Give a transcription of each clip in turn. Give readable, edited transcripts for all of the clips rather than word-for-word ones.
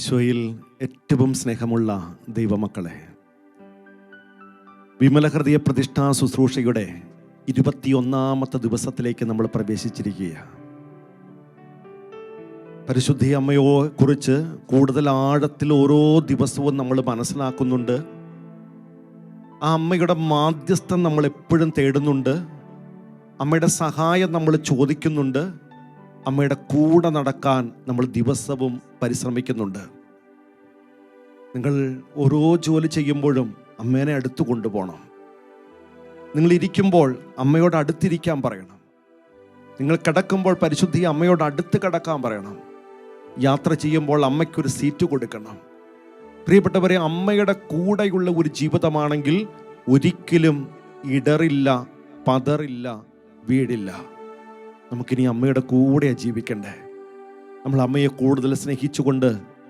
ഈശോയിൽ ഏറ്റവും സ്നേഹമുള്ള ദൈവമക്കളെ, വിമല ഹൃദയ പ്രതിഷ്ഠാ ശുശ്രൂഷയുടെ 21ാമത്തെ ദിവസത്തിലേക്ക് നമ്മൾ പ്രവേശിച്ചിരിക്കുകയാണ്. പരിശുദ്ധ അമ്മയെ കുറിച്ച് കൂടുതൽ ആഴത്തിൽ ഓരോ ദിവസവും നമ്മൾ മനസ്സിലാക്കുന്നുണ്ട്. ആ അമ്മയുടെ മാധ്യസ്ഥം നമ്മൾ എപ്പോഴും തേടുന്നുണ്ട്. അമ്മയുടെ സഹായം നമ്മൾ ചോദിക്കുന്നുണ്ട്. അമ്മയുടെ കൂടെ നടക്കാൻ നമ്മൾ ദിവസവും പരിശ്രമിക്കുന്നുണ്ട്. നിങ്ങൾ ഓരോ ജോലി ചെയ്യുമ്പോഴും അമ്മേനെ അടുത്ത് കൊണ്ടുപോകണം. നിങ്ങൾ ഇരിക്കുമ്പോൾ അമ്മയോട് അടുത്തിരിക്കാൻ പറയണം. നിങ്ങൾ കിടക്കുമ്പോൾ പരിശുദ്ധി അമ്മയോട് അടുത്ത് കിടക്കാൻ പറയണം. യാത്ര ചെയ്യുമ്പോൾ അമ്മയ്ക്കൊരു സീറ്റ് കൊടുക്കണം. പ്രിയപ്പെട്ടവരെ, അമ്മയുടെ കൂടെയുള്ള ഒരു ജീവിതമാണെങ്കിൽ ഒരിക്കലും ഇടറില്ല, പതറില്ല, വീടില്ല. നമുക്കിനി അമ്മയുടെ കൂടെ ജീവിക്കണ്ടേ. നമ്മൾ അമ്മയെ കൂടുതൽ സ്നേഹിച്ചുകൊണ്ട്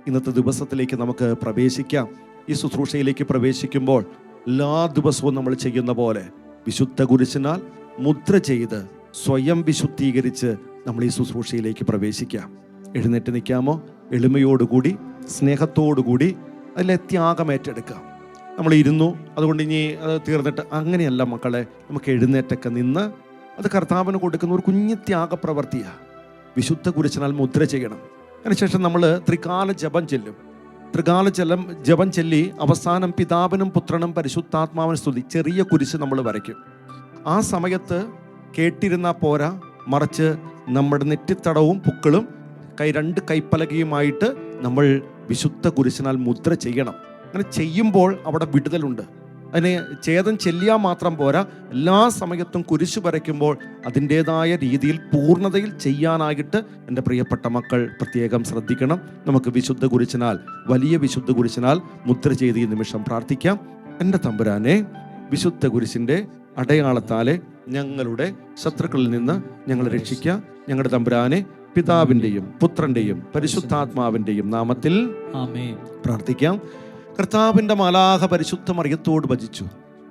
ഇന്നത്തെ ദിവസത്തിലേക്ക് നമുക്ക് പ്രവേശിക്കാം. ഈ ശുശ്രൂഷയിലേക്ക് പ്രവേശിക്കുമ്പോൾ എല്ലാ ദിവസവും നമ്മൾ ചെയ്യുന്ന പോലെ വിശുദ്ധ കുരിശിനാൽ മുദ്ര ചെയ്ത് സ്വയം വിശുദ്ധീകരിച്ച് നമ്മൾ ഈ ശുശ്രൂഷയിലേക്ക് പ്രവേശിക്കാം. എഴുന്നേറ്റ് നിൽക്കാമോ? എളിമയോടുകൂടി സ്നേഹത്തോടുകൂടി അതിലെ ത്യാഗം ഏറ്റെടുക്കാം. നമ്മൾ ഇരുന്നു, അതുകൊണ്ട് ഇനി അത് തീർന്നിട്ട് അങ്ങനെയല്ല മക്കളെ. നമുക്ക് എഴുന്നേറ്റൊക്കെ നിന്ന് അത് കർത്താവിന് കൊടുക്കുന്ന ഒരു കുഞ്ഞു ത്യാഗപ്രവർത്തിയാണ്. വിശുദ്ധ കുരിശിനാൽ മുദ്ര ചെയ്യണം. അതിനുശേഷം നമ്മൾ ത്രികാല ജപം ചെല്ലും. ത്രികാല ജപം ചൊല്ലി അവസാനം പിതാവിനും പുത്രനും പരിശുദ്ധാത്മാവിനും സ്തുതി ചെറിയ കുരിശ് നമ്മൾ വരയ്ക്കും. ആ സമയത്ത് കേട്ടിരുന്നാൽ പോരാ, മറിച്ച് നമ്മുടെ നെറ്റിത്തടവും പുക്കളും രണ്ട് കൈപ്പലകയുമായിട്ട് നമ്മൾ വിശുദ്ധ കുരിശിനാൽ മുദ്ര ചെയ്യണം. അങ്ങനെ ചെയ്യുമ്പോൾ അവിടെ വിടുതലുണ്ട്. അതിനെ ഛേദം ചെല്ലിയാൽ മാത്രം പോരാ, എല്ലാ സമയത്തും കുരിശ് വരയ്ക്കുമ്പോൾ അതിൻ്റേതായ രീതിയിൽ പൂർണ്ണതയിൽ ചെയ്യാനായിട്ട് എൻ്റെ പ്രിയപ്പെട്ട മക്കൾ പ്രത്യേകം ശ്രദ്ധിക്കണം. നമുക്ക് വിശുദ്ധ കുരിശിനാൽ, വലിയ വിശുദ്ധ കുരിശിനാൽ മുദ്ര ചെയ്ത് ഈ നിമിഷം പ്രാർത്ഥിക്കാം. എൻ്റെ തമ്പുരാനെ, വിശുദ്ധ കുരിശിൻ്റെ അടയാളത്താലെ ഞങ്ങളുടെ ശത്രുക്കളിൽ നിന്ന് ഞങ്ങളെ രക്ഷിക്കുക. ഞങ്ങളുടെ തമ്പുരാനെ, പിതാവിൻ്റെയും പുത്രൻ്റെയും പരിശുദ്ധാത്മാവിൻ്റെയും നാമത്തിൽ ആമേൻ. പ്രാർത്ഥിക്കാം. കർത്താവിൻ്റെ മാലാഖ പരിശുദ്ധ മറിയത്തോട് ഭജിച്ചു.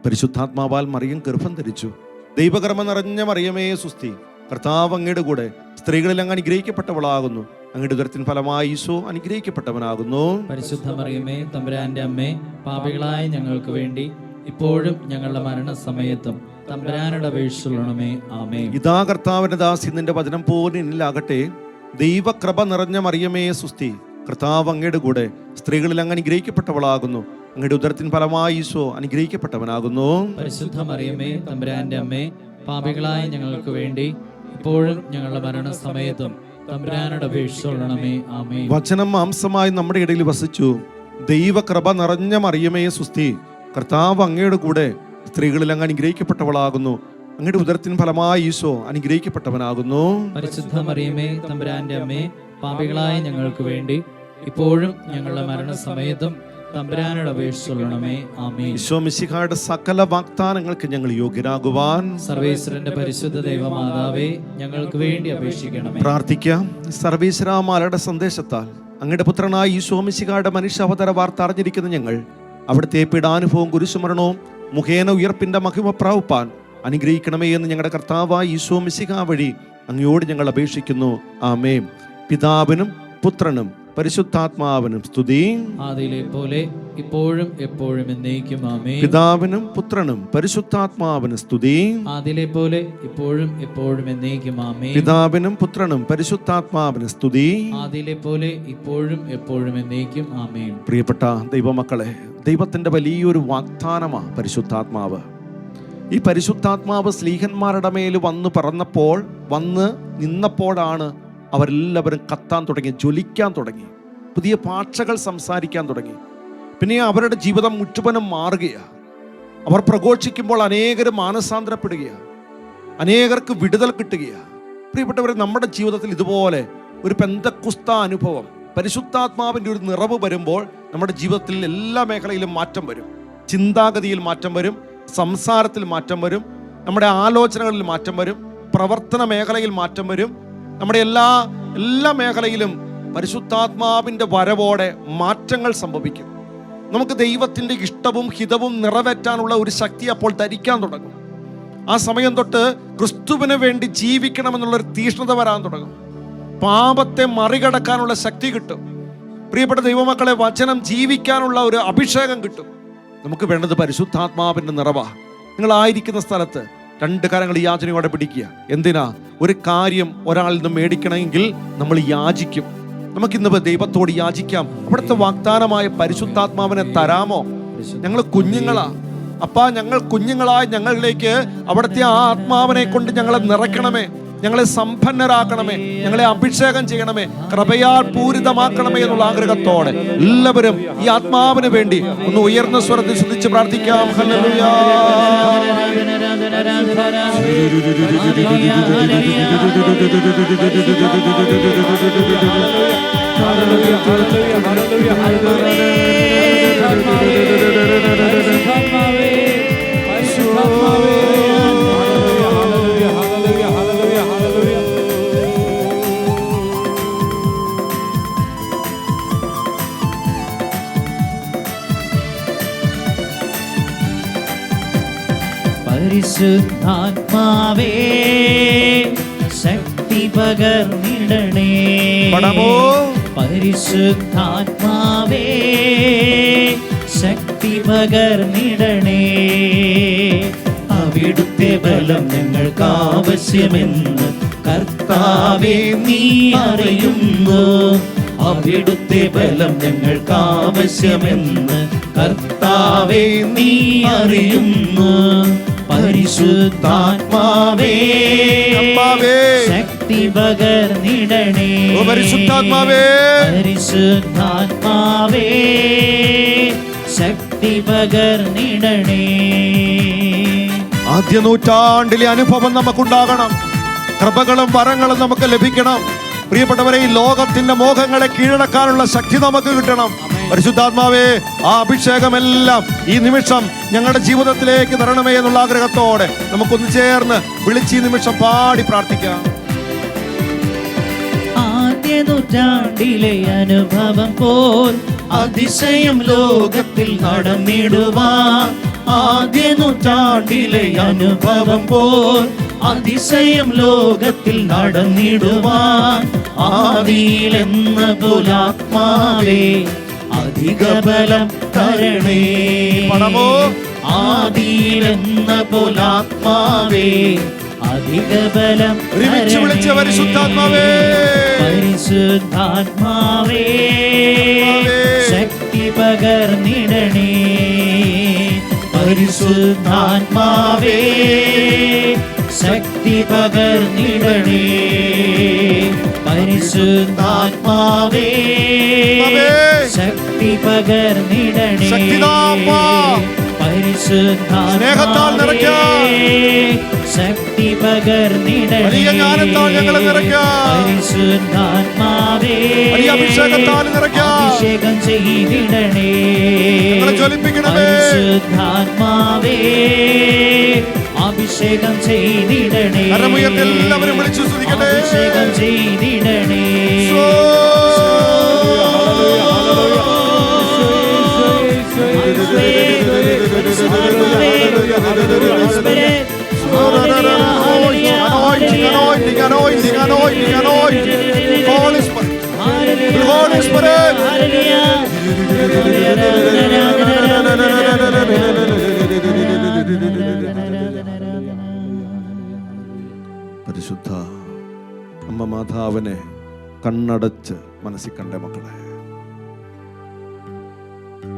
പരിശുദ്ധാത്മാവാൽ മറിയം ഗർഭം ധരിച്ചു. ദൈവകർമ്മ നിറഞ്ഞ മറിയമേ സുസ്തി. കർത്താവ് അങ്ങയുടെ കൂടെ സ്ത്രീകളിൽ അങ്ങ് അനുഗ്രഹിക്കപ്പെട്ടവളാകുന്നു. അങ്ങയുടെ ഉദരത്തിൻ ഫലമായി ഈശോ അനുഗ്രഹിക്കപ്പെട്ടവനാകുന്നു. പരിശുദ്ധ മറിയമേ, തമ്പുരാന്റെ അമ്മേ, പാപികളായ ഞങ്ങൾക്ക് വേണ്ടി ഇപ്പോഴും ഞങ്ങളുടെ മരണസമയത്തും തമ്പുരാനോട് അപേക്ഷിച്ചുകൊള്ളണമേ. ആമേൻ. ഇതാ കർത്താവിന്റെ ദാസി, നിന്റെ വചനം പോലെ എന്നിലാകട്ടെ. ദൈവകൃപ നിറഞ്ഞ മറിയമേ സുസ്തി. കർത്താവ് അങ്ങയുടെ കൂടെ സ്ത്രീകളിൽ അങ്ങ് അനുഗ്രഹിക്കപ്പെട്ടവളാകുന്നു. അങ്ങയുടെ ഉദരത്തിൻ ഫലമായി ഈശോ അനുഗ്രഹിക്കപ്പെട്ടവനാകുന്നു. പരിശുദ്ധ മറിയമേ, തമ്പുരാന്റെ അമ്മേ, പാപികളായ ഞങ്ങൾക്ക് വേണ്ടി ഇപ്പോഴും ഞങ്ങളുടെ മരണസമയത്തും തമ്പുരാനോട് അപേക്ഷിച്ചുകൊള്ളണമേ. ആമേൻ. വചനം മാംസമായി നമ്മുടെ ഇടയിൽ വസിച്ചു. ദൈവകൃപ നിറഞ്ഞ മറിയമേ സുസ്തി. കർത്താവ് അങ്ങയുടെ കൂടെ സ്ത്രീകളിൽ അങ്ങ് അനുഗ്രഹിക്കപ്പെട്ടവളാകുന്നു. അങ്ങയുടെ ഉദരത്തിൻ ഫലമായി ഈശോ അനുഗ്രഹിക്കപ്പെട്ടവനാകുന്നു. പരിശുദ്ധ മറിയമേ, തമ്പുരാന്റെ അമ്മേ, പാപികളായ ഞങ്ങൾക്ക് വേണ്ടി ഇപ്പോഴും ഞങ്ങളുടെ മരണസമയത്തും തമ്പുരാനോട് അപേക്ഷിച്ചുകൊള്ളണമേ. ആമേൻ. ഈശോ മിശിഹായുടെ സകല വാഗ്ദാനങ്ങൾക്ക് ഞങ്ങൾ യോഗ്യരാകുവാൻ സർവേശ്വരന്റെ പരിശുദ്ധ ദൈവമാതാവേ, ഞങ്ങൾക്ക് വേണ്ടി അപേക്ഷിക്കണമേ. പ്രാർത്ഥിക്കാം. സർവേശ്വരമാലയുടെ സന്ദേശത്താൽ അങ്ങയുടെ പുത്രനായ ഈശോ മിശിഹായുടെ മനുഷ്യാവതാര വാർത്ത അറിഞ്ഞിരിക്കുന്ന ഞങ്ങൾ അവിടുത്തെ പീഡാനുഭവവും കുരിശുമരണവും മുഖേന ഉയർപ്പിന്റെ മഹിമ പ്രാപിപ്പാൻ അനുഗ്രഹിക്കണമേ എന്ന് ഞങ്ങളുടെ കർത്താവായ ഈശോ മിശിഹാ വഴി അങ്ങയോട് ഞങ്ങൾ അപേക്ഷിക്കുന്നു. ആമേൻ. പിതാവിനും പുത്രനും പരിശുദ്ധാത്മാവിനും സ്തുതി. ആദിയിലെ പോലെ ഇപ്പോഴും എപ്പോഴും എന്നേക്കും. ആമേൻ. പിതാവിനും പുത്രനും പരിശുദ്ധാത്മാവിനും സ്തുതി. ആദിയിലെ പോലെ ഇപ്പോഴും എപ്പോഴും എന്നേക്കും. ആമേൻ. പിതാവിനും പുത്രനും പരിശുദ്ധാത്മാവിനും സ്തുതി. ആദിയിലെ പോലെ ഇപ്പോഴും എപ്പോഴും എന്നേക്കും. ആമേൻ. പ്രിയപ്പെട്ട ദൈവമക്കളെ, ദൈവത്തിന്റെ വലിയൊരു വാഗ്ദാനമാണ് പരിശുദ്ധാത്മാവ്. ഈ പരിശുദ്ധാത്മാവ് സ്ലീഹന്മാരുടെ മേൽ വന്ന് പറന്നപ്പോൾ, വന്ന് നിന്നപ്പോഴാണ് അവരെല്ലാവരും കത്താൻ തുടങ്ങി, ജ്വലിക്കാൻ തുടങ്ങി, പുതിയ ഭാഷകൾ സംസാരിക്കാൻ തുടങ്ങി. പിന്നെ അവരുടെ ജീവിതം മുഴുവനും മാറുകയാണ്. അവർ പ്രഘോഷിക്കുമ്പോൾ അനേകർ മാനസാന്തരപ്പെടുകയാണ്, അനേകർക്ക് വിടുതൽ കിട്ടുകയാണ്. പ്രിയപ്പെട്ടവരെ, നമ്മുടെ ജീവിതത്തിൽ ഇതുപോലെ ഒരു പെന്തക്കുസ്ത അനുഭവം, പരിശുദ്ധാത്മാവിൻ്റെ ഒരു നിറവ് വരുമ്പോൾ നമ്മുടെ ജീവിതത്തിൽ എല്ലാ മേഖലയിലും മാറ്റം വരും. ചിന്താഗതിയിൽ മാറ്റം വരും, സംസാരത്തിൽ മാറ്റം വരും, നമ്മുടെ ആലോചനകളിൽ മാറ്റം വരും, പ്രവർത്തന മേഖലയിൽ മാറ്റം വരും. നമ്മുടെ എല്ലാ മേഖലയിലും പരിശുദ്ധാത്മാവിൻ്റെ വരവോടെ മാറ്റങ്ങൾ സംഭവിക്കും. നമുക്ക് ദൈവത്തിൻ്റെ ഇഷ്ടവും ഹിതവും നിറവേറ്റാനുള്ള ഒരു ശക്തി അപ്പോൾ ധരിക്കാൻ തുടങ്ങും. ആ സമയം തൊട്ട് ക്രിസ്തുവിന് വേണ്ടി ജീവിക്കണമെന്നുള്ളൊരു തീഷ്ണത വരാൻ തുടങ്ങും. പാപത്തെ മറികടക്കാനുള്ള ശക്തി കിട്ടും. പ്രിയപ്പെട്ട ദൈവമക്കളെ, വചനം ജീവിക്കാനുള്ള ഒരു അഭിഷേകം കിട്ടും. നമുക്ക് വേണ്ടത് പരിശുദ്ധാത്മാവിന്റെ നിറവാ. നിങ്ങളായിരിക്കുന്ന സ്ഥലത്ത് 2 കരങ്ങൾ യാചനയോടെ പിടിക്കുക. എന്തിനാ? ഒരു കാര്യം ഒരാളിൽ നിന്ന് മേടിക്കണമെങ്കിൽ നമ്മൾ യാചിക്കും. നമുക്കിന്ന് ദൈവത്തോട് യാചിക്കാം. അവിടുത്തെ വാഗ്ദാനമായ പരിശുദ്ധാത്മാവിനെ തരാമോ? ഞങ്ങൾ കുഞ്ഞുങ്ങളാ അപ്പാ, ഞങ്ങൾ കുഞ്ഞുങ്ങളായ ഞങ്ങളിലേക്ക് അവിടുത്തെ ആ ആത്മാവിനെ കൊണ്ട് ഞങ്ങളെ നിറയ്ക്കണമേ, ഞങ്ങളെ സമ്പന്നരാക്കണമേ, ഞങ്ങളെ അഭിഷേകം ചെയ്യണമേ, കൃപയാൽ പൂരിതമാക്കണമേ എന്നുള്ള ആഗ്രഹത്തോടെ എല്ലാവരും ഈ ആത്മാവിന് വേണ്ടി ഒന്ന് ഉയർന്ന സ്വരത്തിൽ സ്തുതിച്ച് പ്രാർത്ഥിക്കാം. ഹല്ലേലൂയ. പരിശുദ്ധാത്മാവേ, ശക്തി പകർന്നിടണേ. പരിശുദ്ധാത്മാവേ, ശക്തി പകർന്നിടണേ. അവിടുത്തെ ബലം ഞങ്ങൾക്ക് ആവശ്യമെന്ന് കർത്താവേ നീ അറിയുന്നു. അവിടുത്തെ ബലം ഞങ്ങൾക്ക് ആവശ്യമെന്ന് കർത്താവേ നീ അറിയുന്നു. പരിശുദ്ധാത്മാവേ, ശക്തി പകർന്നിടണേ. പരിശുദ്ധാത്മാവേ, പരിശുദ്ധാത്മാവേ, ശക്തി പകർന്നിടണേ. ആദ്യ നൂറ്റാണ്ടിലെ അനുഭവം നമുക്കുണ്ടാകണം. കൃപകളും വരങ്ങളും നമുക്ക് ലഭിക്കണം. പ്രിയപ്പെട്ടവരെ, ഈ ലോകത്തിന്റെ മോഹങ്ങളെ കീഴടക്കാനുള്ള ശക്തി നമുക്ക് കിട്ടണം. പരിശുദ്ധാത്മാവേ, ആ അഭിഷേകമെല്ലാം ഈ നിമിഷം ഞങ്ങളുടെ ജീവിതത്തിലേക്ക് തരണമേ എന്നുള്ള ആഗ്രഹത്തോടെ നമുക്കൊന്ന് ചേർന്ന് വിളിച്ച് ഈ നിമിഷം പാടി പ്രാർത്ഥിക്കാം. ആദ്യ നൂറ്റാണ്ടിലെ അനുഭവം പോൽ അതിശയം ലോകത്തിൽ നടന്നിടുവാൻ. ആദ്യ നൂറ്റാണ്ടിലെ അനുഭവം പോൽ അതിശയം ലോകത്തിൽ നടന്നിടുവാൻ. ആദിയിലെന്ന പോലാത്മാവേ, അധിക ബലം തരണേ. ആദിയിലെന്ന പോലാത്മാവേ, അധിക ബലം തരണേ. പരിശുദ്ധാത്മാവേ, പരിശുദ്ധാത്മാവേ, ശക്തി പകർന്നിടണേ. പരിശുദ്ധാത്മാവേ, ശക്തി പകർന്നിടണേ. പരിശുദ്ധാത്മാവേ, ശക്തി പകർന്നിടണേ. പരിശുദ്ധാത്മാവേ, ശക്തി പകർന്നിടണേ. പരിശുദ്ധാത്മാവേ, അഭിഷേകം ചെയ്തിടണേ. പരിശുദ്ധാത്മാവേ, അഭിഷേകം ചെയ്തിടണേ. അഭിഷേകം ചെയ്തിടണേ. പരിശുദ്ധ അമ്മ മാതാവിനെ കണ്ണടച്ച് മനസ്സിൽ കണ്ടേ മക്കളെ.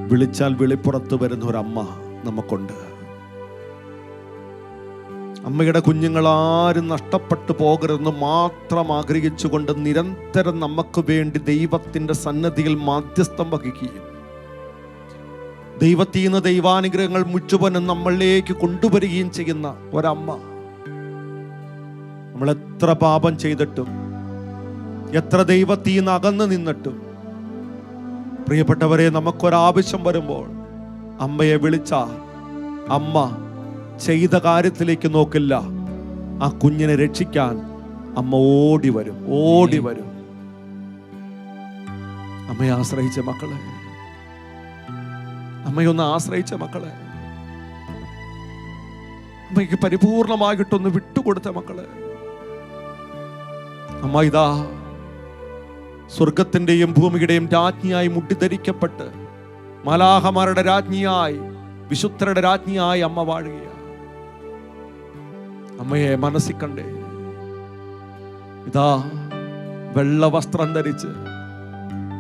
വിളിച്ചാൽ വിളിപ്പുറത്ത് വരുന്ന ഒരമ്മ നമുക്കുണ്ട്. അമ്മയുടെ കുഞ്ഞുങ്ങളാരും നഷ്ടപ്പെട്ടു പോകരുതെന്ന് മാത്രം ആഗ്രഹിച്ചുകൊണ്ട് നിരന്തരം നമുക്ക് വേണ്ടി ദൈവത്തിൻ്റെ സന്നദ്ധിയിൽ മാധ്യസ്ഥം വഹിക്കുകയും ദൈവത്തിൽ നിന്ന് ദൈവാനുഗ്രഹങ്ങൾ മുഴുവനും നമ്മളിലേക്ക് കൊണ്ടുവരികയും ചെയ്യുന്ന ഒരമ്മ. നമ്മൾ എത്ര പാപം ചെയ്തിട്ടും എത്ര ദൈവത്തിൽ നിന്ന് അകന്നു നിന്നിട്ടും പ്രിയപ്പെട്ടവരെ, നമുക്കൊരാവശ്യം വരുമ്പോൾ അമ്മയെ വിളിച്ച അമ്മ ചെയ്ത കാര്യത്തിലേക്ക് നോക്കില്ല. ആ കുഞ്ഞിനെ രക്ഷിക്കാൻ അമ്മ ഓടി വരും. അമ്മയെ ആശ്രയിച്ച മക്കളെ, അമ്മയൊന്ന് ആശ്രയിച്ച മക്കളെ, അമ്മയ്ക്ക് പരിപൂർണമായിട്ടൊന്ന് വിട്ടുകൊടുത്ത മക്കളെ, അമ്മ ഇതാ സ്വർഗത്തിന്റെയും ഭൂമിയുടെയും രാജ്ഞിയായി മുട്ടിധരിക്കപ്പെട്ട് മാലാഹമാരുടെ രാജ്ഞിയായി, വിശുദ്ധരുടെ രാജ്ഞിയായി അമ്മ വാഴുകയാണ്. അമ്മയെ മനസ്സിൽ കണ്ടേ. ഇതാ വെള്ള വസ്ത്രം ധരിച്ച്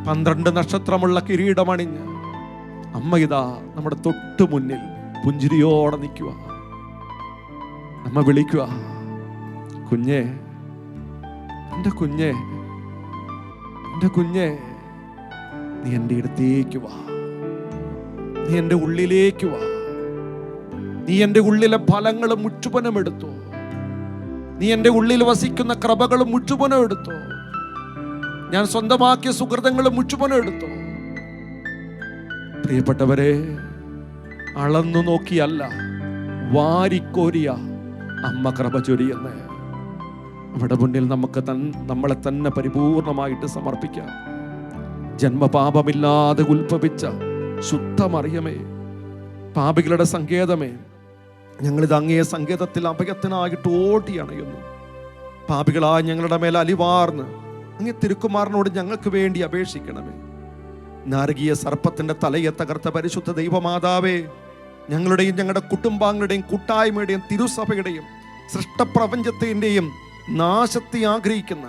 12 നക്ഷത്രമുള്ള കിരീടമണിഞ്ഞ് അമ്മ ഇതാ നമ്മുടെ തൊട്ടു മുന്നിൽ പുഞ്ചിരിയോടെ നിൽക്കുക. അമ്മ വിളിക്കുക, കുഞ്ഞേ, എൻ്റെ കുഞ്ഞേ, എൻ്റെ കുഞ്ഞേ, നീ എൻ്റെ അടുത്തേക്ക് വാ, നീ എൻ്റെ ഉള്ളിലേക്ക് വാ, നീ എൻ്റെ ഉള്ളിലെ ഫലങ്ങൾ മുഴുവനും എടുത്തു, നീ എൻ്റെ ഉള്ളിൽ വസിക്കുന്ന കൃപകൾ മുഴുവനും എടുത്തു, ഞാൻ സ്വന്തമാക്കിയ സുഹൃതങ്ങൾ മുഴുവനും എടുത്തു. പ്രിയപ്പെട്ടവരെ, അളന്നു നോക്കിയല്ല വാരിക്കോരിയ അമ്മ കൃപ ചൊരിയെന്ന് അവിടെ മുന്നിൽ നമുക്ക് നമ്മളെ തന്നെ പരിപൂർണമായിട്ട് സമർപ്പിക്കാം. ജന്മപാപമില്ലാതെ ഉത്ഭവിച്ച ശുദ്ധമറിയമേ, പാപികളുടെ സങ്കേതമേ, ഞങ്ങളിത് അങ്ങേ സങ്കേതത്തിൽ അഭയത്തിനായിട്ട് ഓടി അണയുന്നു. പാപികളായ ഞങ്ങളുടെ മേൽ അലിവാർന്ന് അങ്ങേ തിരുക്കുമാരനോട് ഞങ്ങൾക്ക് വേണ്ടി അപേക്ഷിക്കണമേ. നാരകീയ സർപ്പത്തിന്റെ തലയെ തകർത്ത പരിശുദ്ധ ദൈവമാതാവേ, ഞങ്ങളുടെയും ഞങ്ങളുടെ കുടുംബാംഗങ്ങളുടെയും കൂട്ടായ്മയുടെയും തിരുസഭയുടെയും സൃഷ്ടപ്രപഞ്ചത്തിന്റെയും നാശത്തെ ആഗ്രഹിക്കുന്ന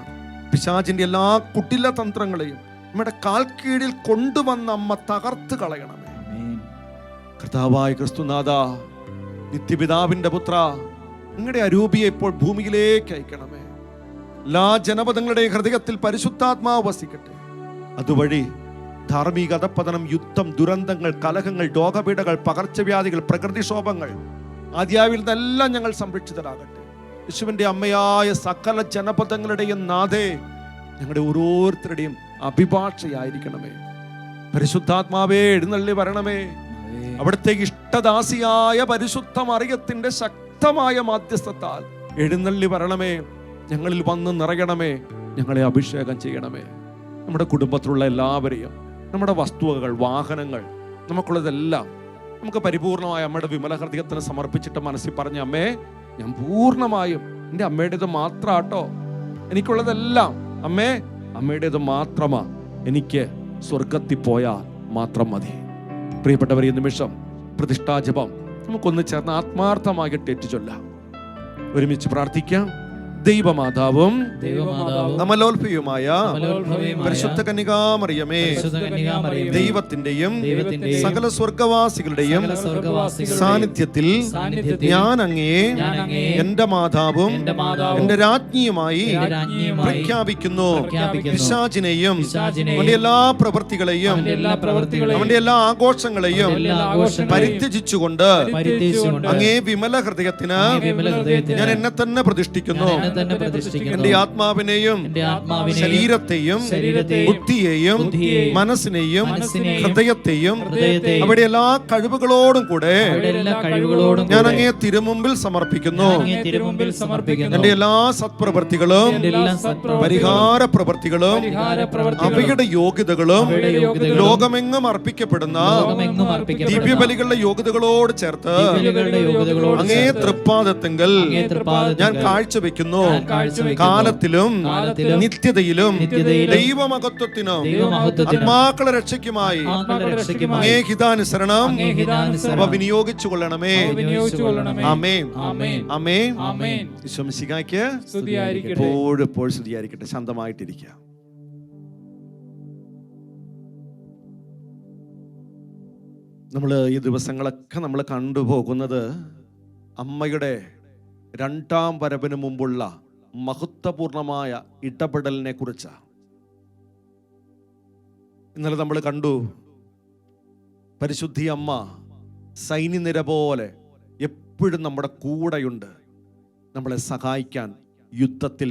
പിശാചിന്റെ എല്ലാ കുട്ടില തന്ത്രങ്ങളെയും നമ്മുടെ കാൽ കീഴിൽ കൊണ്ടുവന്ന അമ്മ തകർത്ത് കളയണമേ. കർത്താവായ ക്രിസ്തുനാഥ, നിത്യപിതാവിന്റെ പുത്ര, നിങ്ങളുടെ അരൂപിയെ ഇപ്പോൾ ഭൂമിയിലേക്ക് അയക്കണമേ. എല്ലാ ജനപദങ്ങളുടെയും ഹൃദയത്തിൽ പരിശുദ്ധാത്മാവ് വസിക്കട്ടെ. അതുവഴി ധാർമ്മിക അധപ്പതനം, യുദ്ധം, ദുരന്തങ്ങൾ, കലഹങ്ങൾ, രോഗപീഠകൾ, പകർച്ചവ്യാധികൾ, പ്രകൃതിക്ഷോഭങ്ങൾ ആദ്യാവിൽ നിന്നെല്ലാം ഞങ്ങൾ സംരക്ഷിതരാകട്ടെ. യേശുവിന്റെ അമ്മയായ സകല ജനപദങ്ങളുടെയും നാഥേ, ഞങ്ങളുടെ ഓരോരുത്തരുടെയും അഭിഭാഷയായിരിക്കണമേ. പരിശുദ്ധാത്മാവേ, എഴുന്നള്ളി വരണമേ. അവിടുത്തെ ഇഷ്ടദാസിയായ പരിശുദ്ധ മറിയത്തിന്റെ ശക്തമായ മാധ്യസ്ഥത്താൽ എഴുന്നള്ളി വരണമേ. ഞങ്ങളിൽ വന്ന് നിറയണമേ, ഞങ്ങളെ അഭിഷേകം ചെയ്യണമേ. നമ്മുടെ കുടുംബത്തിലുള്ള എല്ലാവരെയും, നമ്മുടെ വസ്തുവകൾ, വാഹനങ്ങൾ, നമുക്കുള്ളതെല്ലാം നമുക്ക് പരിപൂർണമായ അമ്മയുടെ വിമല ഹൃദയത്തിന് സമർപ്പിച്ചിട്ട് മനസ്സിൽ പറഞ്ഞ, അമ്മേ, ഞാൻ പൂർണ്ണമായും എൻ്റെ അമ്മയുടേത് മാത്രാട്ടോ, എനിക്കുള്ളതെല്ലാം അമ്മേ അമ്മയുടേത് മാത്രമാ, എനിക്ക് സ്വർഗത്തിൽ പോയാൽ മാത്രം മതി. പ്രിയപ്പെട്ടവർ, ഈ നിമിഷം പ്രതിഷ്ഠാജപം നമുക്കൊന്ന് ചേർന്ന് ആത്മാർത്ഥമായിട്ട് ഏറ്റുചൊല്ലാം. ഒരുമിച്ച് പ്രാർത്ഥിക്കാം. ദൈവമാതാവും അമലോത്ഭവയുമായ പരിശുദ്ധ കന്യകാമറിയമേ, ദൈവത്തിന്റെയും സകല സ്വർഗവാസികളുടെയും സാന്നിധ്യത്തിൽ ഞാൻ അങ്ങയെ എന്റെ മാതാവും എന്റെ രാജ്ഞിയുമായി പ്രഖ്യാപിക്കുന്നു. പിശാചിനെയും അവന്റെ എല്ലാ പ്രവൃത്തികളെയും അവന്റെ എല്ലാ ആഘോഷങ്ങളെയും പരിത്യജിച്ചുകൊണ്ട് അങ്ങേ വിമല ഹൃദയത്തിന് ഞാൻ എന്നെ തന്നെ പ്രതിഷ്ഠിക്കുന്നു. എന്റെ ആത്മാവിനെയും ശരീരത്തെയും ബുദ്ധിയെയും മനസ്സിനെയും ഹൃദയത്തെയും അവിടെ എല്ലാ കഴിവുകളോടും കൂടെ ഞാൻ അങ്ങേ തിരുമുമ്പിൽ സമർപ്പിക്കുന്നു. എന്റെ എല്ലാ സത്പ്രവൃത്തികളും പരിഹാര പ്രവൃത്തികളും അവയുടെ യോഗ്യതകളും ലോകമെങ്ങും അർപ്പിക്കപ്പെടുന്ന ദിവ്യബലികളുടെ യോഗ്യതകളോട് ചേർത്ത് അങ്ങേ തൃപ്പാദത്തെങ്കിൽ ഞാൻ കാഴ്ചവെക്കുന്നു. കാലത്തിലും നിത്യതയിലും ദൈവമഹത്വത്തിനും ആത്മാക്കളെ രക്ഷയ്ക്കുമായി അങ്ങേ ഹിതാനുസരണം അവ വിനിയോഗിച്ചു കൊള്ളണമേ. ആമേൻ, ആമേൻ. ഈശോമിശിഹായ്ക്ക് എപ്പോഴും സ്തുതിയായിരിക്കട്ടെ. ശാന്തമായിട്ടിരിക്കുക. നമ്മൾ ഈ ദിവസങ്ങളൊക്കെ നമ്മൾ കണ്ടുപോകുന്നത് അമ്മയുടെ 2ാം വരവിന് മുമ്പുള്ള മഹത്വപൂർണമായ ഇടപെടലിനെ കുറിച്ചാണ്. ഇന്നലെ നമ്മൾ കണ്ടു, പരിശുദ്ധി അമ്മ സൈന്യനിര പോലെ എപ്പോഴും നമ്മുടെ കൂടെയുണ്ട്, നമ്മളെ സഹായിക്കാൻ, യുദ്ധത്തിൽ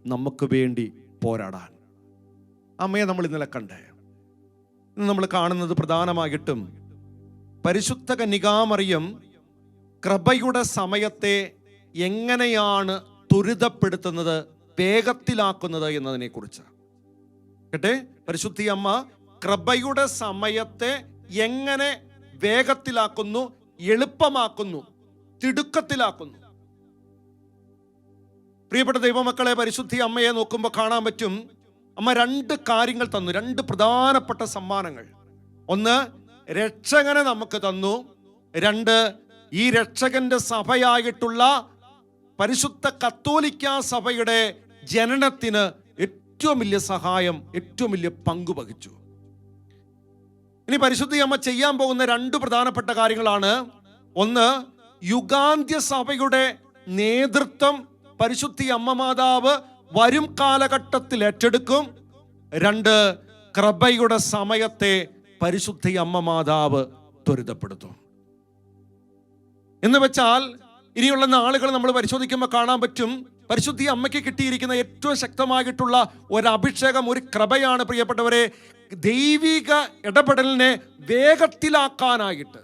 നമുക്ക് വേണ്ടി പോരാടാൻ. അമ്മയെ നമ്മൾ ഇന്നലെ കണ്ടേ. ഇന്ന് നമ്മൾ കാണുന്നത് പ്രധാനമായിട്ടും പരിശുദ്ധ കന്യകാമറിയം കൃപയുടെ സമയത്തെ എങ്ങനെയാണ് ത്വരിതപ്പെടുത്തുന്നത്, വേഗത്തിലാക്കുന്നത് എന്നതിനെ കുറിച്ച് കേട്ടെ. പരിശുദ്ധി അമ്മ കൃപയുടെ സമയത്തെ എങ്ങനെ വേഗത്തിലാക്കുന്നു, എളുപ്പമാക്കുന്നു, തിടുക്കത്തിലാക്കുന്നു. പ്രിയപ്പെട്ട ദൈവമക്കളെ, പരിശുദ്ധി അമ്മയെ നോക്കുമ്പോൾ കാണാൻ പറ്റും, അമ്മ 2 കാര്യങ്ങൾ തന്നു, 2 പ്രധാനപ്പെട്ട സമ്മാനങ്ങൾ. ഒന്ന്, രക്ഷകനെ നമുക്ക് തന്നു. 2, ഈ രക്ഷകന്റെ സഭയായിട്ടുള്ള പരിശുദ്ധ കത്തോലിക്കാ സഭയുടെ ജനനത്തിന് ഏറ്റവും വലിയ സഹായം, ഏറ്റവും വലിയ പങ്ക് വഹിച്ചു. ഇനി പരിശുദ്ധ അമ്മ ചെയ്യാൻ പോകുന്ന 2 പ്രധാനപ്പെട്ട കാര്യങ്ങളാണ്. ഒന്ന്, യുഗാന്ത്യ സഭയുടെ നേതൃത്വം പരിശുദ്ധ അമ്മ മാതാവ് വരും കാലഘട്ടത്തിൽ ഏറ്റെടുക്കും. 2, കൃപയുടെ സമയത്തെ പരിശുദ്ധ അമ്മ മാതാവ് ത്വരിതപ്പെടുത്തും. എന്ന് വെച്ചാൽ ഇനിയുള്ള നാളുകൾ നമ്മൾ പരിശോധിക്കുമ്പോൾ കാണാൻ പറ്റും, പരിശുദ്ധ അമ്മയ്ക്ക് കിട്ടിയിരിക്കുന്ന ഏറ്റവും ശക്തമായിട്ടുള്ള ഒരു അഭിഷേകം, ഒരു കൃപയാണ് പ്രിയപ്പെട്ടവരെ, ദൈവിക ഇടപെടലിനെ വേഗത്തിലാക്കാനായിട്ട്,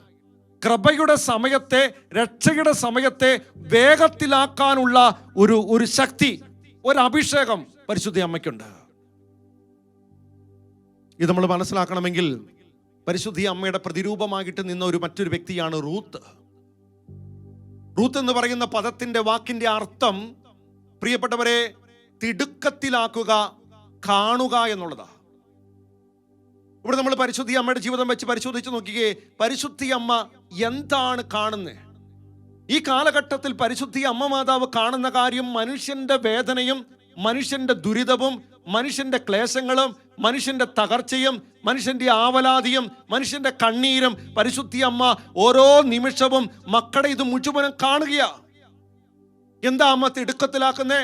കൃപയുടെ സമയത്തെ, രക്ഷയുടെ സമയത്തെ വേഗത്തിലാക്കാനുള്ള ഒരു ശക്തി, ഒരു അഭിഷേകം പരിശുദ്ധ അമ്മയ്ക്കുണ്ട്. ഇത് നമ്മൾ മനസ്സിലാക്കണമെങ്കിൽ പരിശുദ്ധ അമ്മയുടെ പ്രതിരൂപമായിട്ട് നിന്ന മറ്റൊരു വ്യക്തിയാണ് റൂത്ത്. റൂത്ത് എന്ന് പറയുന്ന പദത്തിന്റെ വാക്കിന്റെ അർത്ഥം പ്രിയപ്പെട്ടവരെ തിടുക്കത്തിലാക്കുക, കാണുക എന്നുള്ളതാണ്. ഇവിടെ നമ്മൾ പരിശുദ്ധ അമ്മയുടെ ജീവിതം വെച്ച് പരിശോധിച്ച് നോക്കിയേ, പരിശുദ്ധ അമ്മ എന്താണ് കാണുന്നത്? ഈ കാലഘട്ടത്തിൽ പരിശുദ്ധ അമ്മ മാതാവ് കാണുന്ന കാര്യം മനുഷ്യന്റെ വേദനയും, മനുഷ്യന്റെ ദുരിതവും, മനുഷ്യന്റെ ക്ലേശങ്ങളും, മനുഷ്യന്റെ തകർച്ചയും, മനുഷ്യന്റെ ആവലാതിയും, മനുഷ്യന്റെ കണ്ണീരും പരിശുദ്ധ അമ്മ ഓരോ നിമിഷവും മക്കളുടെ ഇത് മുഴുവനും കാണുകയാ. എന്താ അമ്മ തിടുക്കത്തിലാക്കുന്നേ?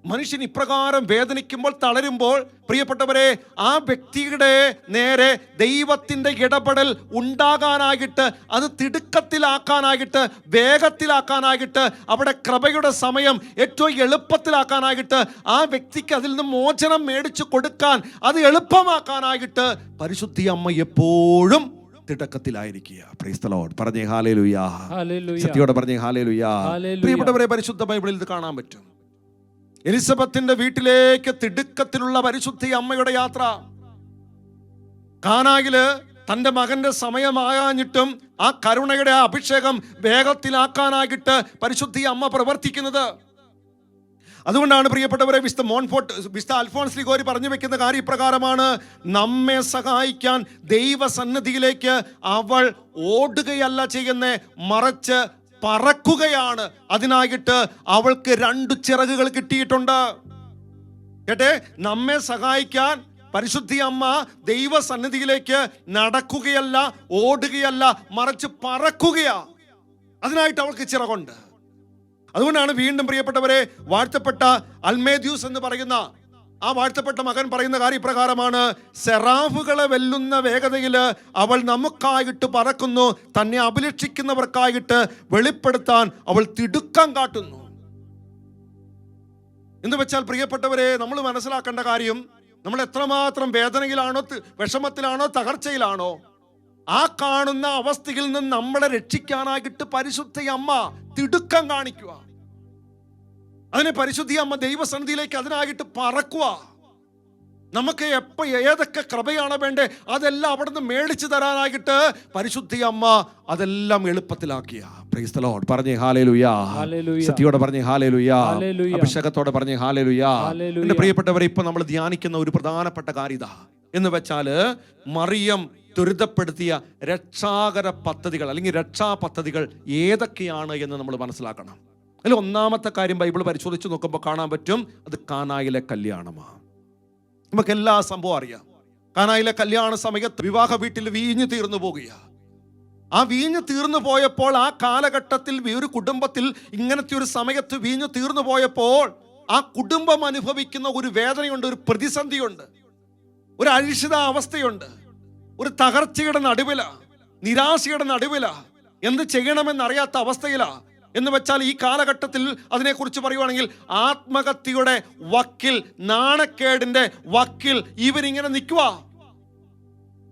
മനുഷ്യൻ ഇപ്രകാരം വേദനിക്കുമ്പോൾ, തളരുമ്പോൾ പ്രിയപ്പെട്ടവരെ, ആ വ്യക്തിയുടെ നേരെ ദൈവത്തിന്റെ ഇടപെടൽ ഉണ്ടാകാനായിട്ട്, അത് തിടുക്കത്തിലാക്കാനായിട്ട്, വേഗത്തിലാക്കാനായിട്ട്, അവിടെ കൃപയുടെ സമയം ഏറ്റവും എളുപ്പത്തിലാക്കാനായിട്ട്, ആ വ്യക്തിക്ക് അതിൽ നിന്ന് മോചനം മേടിച്ചു കൊടുക്കാൻ, അത് എളുപ്പമാക്കാനായിട്ട് പരിശുദ്ധ അമ്മ എപ്പോഴും തിടക്കത്തിലായിരിക്കുക. Praise the Lord. പറഞ്ഞേ ഹല്ലേലൂയ. സത്യത്തോടെ പറഞ്ഞേ ഹല്ലേലൂയ. പ്രിയപ്പെട്ടവരെ, പരിശുദ്ധ ബൈബിളിൽ ഇത് കാണാൻ പറ്റും. എലിസബത്തിന്റെ വീട്ടിലേക്ക് തിടുക്കത്തിലുള്ള പരിശുദ്ധ അമ്മയുടെ യാത്ര. കാനായില് തന്റെ മകന്റെ സമയമാകാഞ്ഞിട്ടും ആ കരുണയുടെ ആ അഭിഷേകം വേഗത്തിലാക്കാനായിട്ട് പരിശുദ്ധ അമ്മ പ്രവർത്തിക്കുന്നത്. അതുകൊണ്ടാണ് പ്രിയപ്പെട്ടവരെ, വിശുദ്ധ അൽഫോൻസ് ലിഗോരി പറഞ്ഞു വെക്കുന്ന കാര്യം ഇപ്രകാരമാണ്: നമ്മെ സഹായിക്കാൻ ദൈവസന്നിധിയിലേക്ക് അവൾ ഓടുകയല്ല ചെയ്യുന്നേ, മറിച്ച് പറക്കുകയാണ്. അതിനായിട്ട് അവൾക്ക് 2 ചിറകുകൾ കിട്ടിയിട്ടുണ്ട്. കേട്ടെ, നമ്മെ സഹായിക്കാൻ പരിശുദ്ധ അമ്മ ദൈവസന്നിധിയിലേക്ക് നടക്കുകയല്ല, ഓടുകയല്ല, മറിച്ച് പറക്കുകയാ. അതിനായിട്ട് അവൾക്ക് ചിറകുണ്ട്. അതുകൊണ്ടാണ് വീണ്ടും പ്രിയപ്പെട്ടവരെ, വാഴ്ത്തപ്പെട്ട അൽമേദ്യൂസ് എന്ന് പറയുന്ന ആ വാഴ്ത്തപ്പെട്ട മകൻ പറയുന്ന കാര്യം ഇപ്രകാരമാണ്: സെറാഫുകളെ വെല്ലുന്ന വേഗതയിൽ അവൾ നമുക്കായിട്ട് പറക്കുന്നു, തന്നെ അഭിലഷിക്കുന്നവർക്കായിട്ട് വെളിപ്പെടുത്താൻ അവൾ തിടുക്കം കാട്ടുന്നു. എന്ന് വെച്ചാൽ പ്രിയപ്പെട്ടവരെ, നമ്മൾ മനസ്സിലാക്കേണ്ട കാര്യം, നമ്മൾ എത്രമാത്രം വേദനയിലാണോ, വിഷമത്തിലാണോ, തകർച്ചയിലാണോ, ആ കാണുന്ന അവസ്ഥയിൽ നിന്ന് നമ്മളെ രക്ഷിക്കാനായിട്ട് പരിശുദ്ധ അമ്മ തിടുക്കം കാണിക്കുക. അതിനെ പരിശുദ്ധ അമ്മ ദൈവസന്നിധിയിലേക്ക് അതിനായിട്ട് പറക്കുക. നമുക്ക് എപ്പോൾ ഏതൊക്കെ കൃപയാണ് വേണ്ടേ അതെല്ലാം അവിടെ നിന്ന് മേടിച്ചു തരാനായിട്ട് പരിശുദ്ധ അമ്മ അതെല്ലാം എളുപ്പത്തിലാക്കിയ. Praise the Lord. പറഞ്ഞേ ഹല്ലേലൂയ. സത്യത്തോടെ പറഞ്ഞേ ഹല്ലേലൂയ. അഭിഷേകത്തോടെ പറഞ്ഞേ ഹല്ലേലൂയ. എന്റെ പ്രിയപ്പെട്ടവരെ, ഇപ്പൊ നമ്മൾ ധ്യാനിക്കുന്ന ഒരു പ്രധാനപ്പെട്ട കാര്യത എന്ന് വെച്ചാൽ, മറിയം ത്വരിതപ്പെടുത്തിയ രക്ഷാകര പദ്ധതികൾ അല്ലെങ്കിൽ രക്ഷാ പദ്ധതികൾ ഏതൊക്കെയാണ് എന്ന് നമ്മൾ മനസ്സിലാക്കണം. അതിൽ ഒന്നാമത്തെ കാര്യം ബൈബിൾ പരിശോധിച്ച് നോക്കുമ്പോൾ കാണാൻ പറ്റും, അത് കാനായിലെ കല്യാണമാണ്. നമുക്ക് എല്ലാ സംഭവം അറിയാം. കാനായിലെ കല്യാണ സമയത്ത് വിവാഹ വീട്ടിൽ വീഞ്ഞ് തീർന്നു പോകുകയാണ്. ആ വീഞ്ഞ് തീർന്നു പോയപ്പോൾ, ആ കാലഘട്ടത്തിൽ ഒരു കുടുംബത്തിൽ ഇങ്ങനത്തെ ഒരു സമയത്ത് വീഞ്ഞ് തീർന്നു പോയപ്പോൾ ആ കുടുംബം അനുഭവിക്കുന്ന ഒരു വേദനയുണ്ട്, ഒരു പ്രതിസന്ധിയുണ്ട്, ഒരു അരിശിതാവസ്ഥയുണ്ട്, ഒരു തകർച്ചയുടെ നടുവിലാ, നിരാശയുടെ നടുവിലാ, എന്ത് ചെയ്യണമെന്നറിയാത്ത അവസ്ഥയിലാ. എന്ന് വെച്ചാൽ ഈ കാലഘട്ടത്തിൽ അതിനെക്കുറിച്ച് പറയുവാണെങ്കിൽ ആത്മഹത്യയുടെ വക്കിൽ, നാണക്കേടിന്റെ വക്കിൽ ഇവരിങ്ങനെ നിൽക്കുക.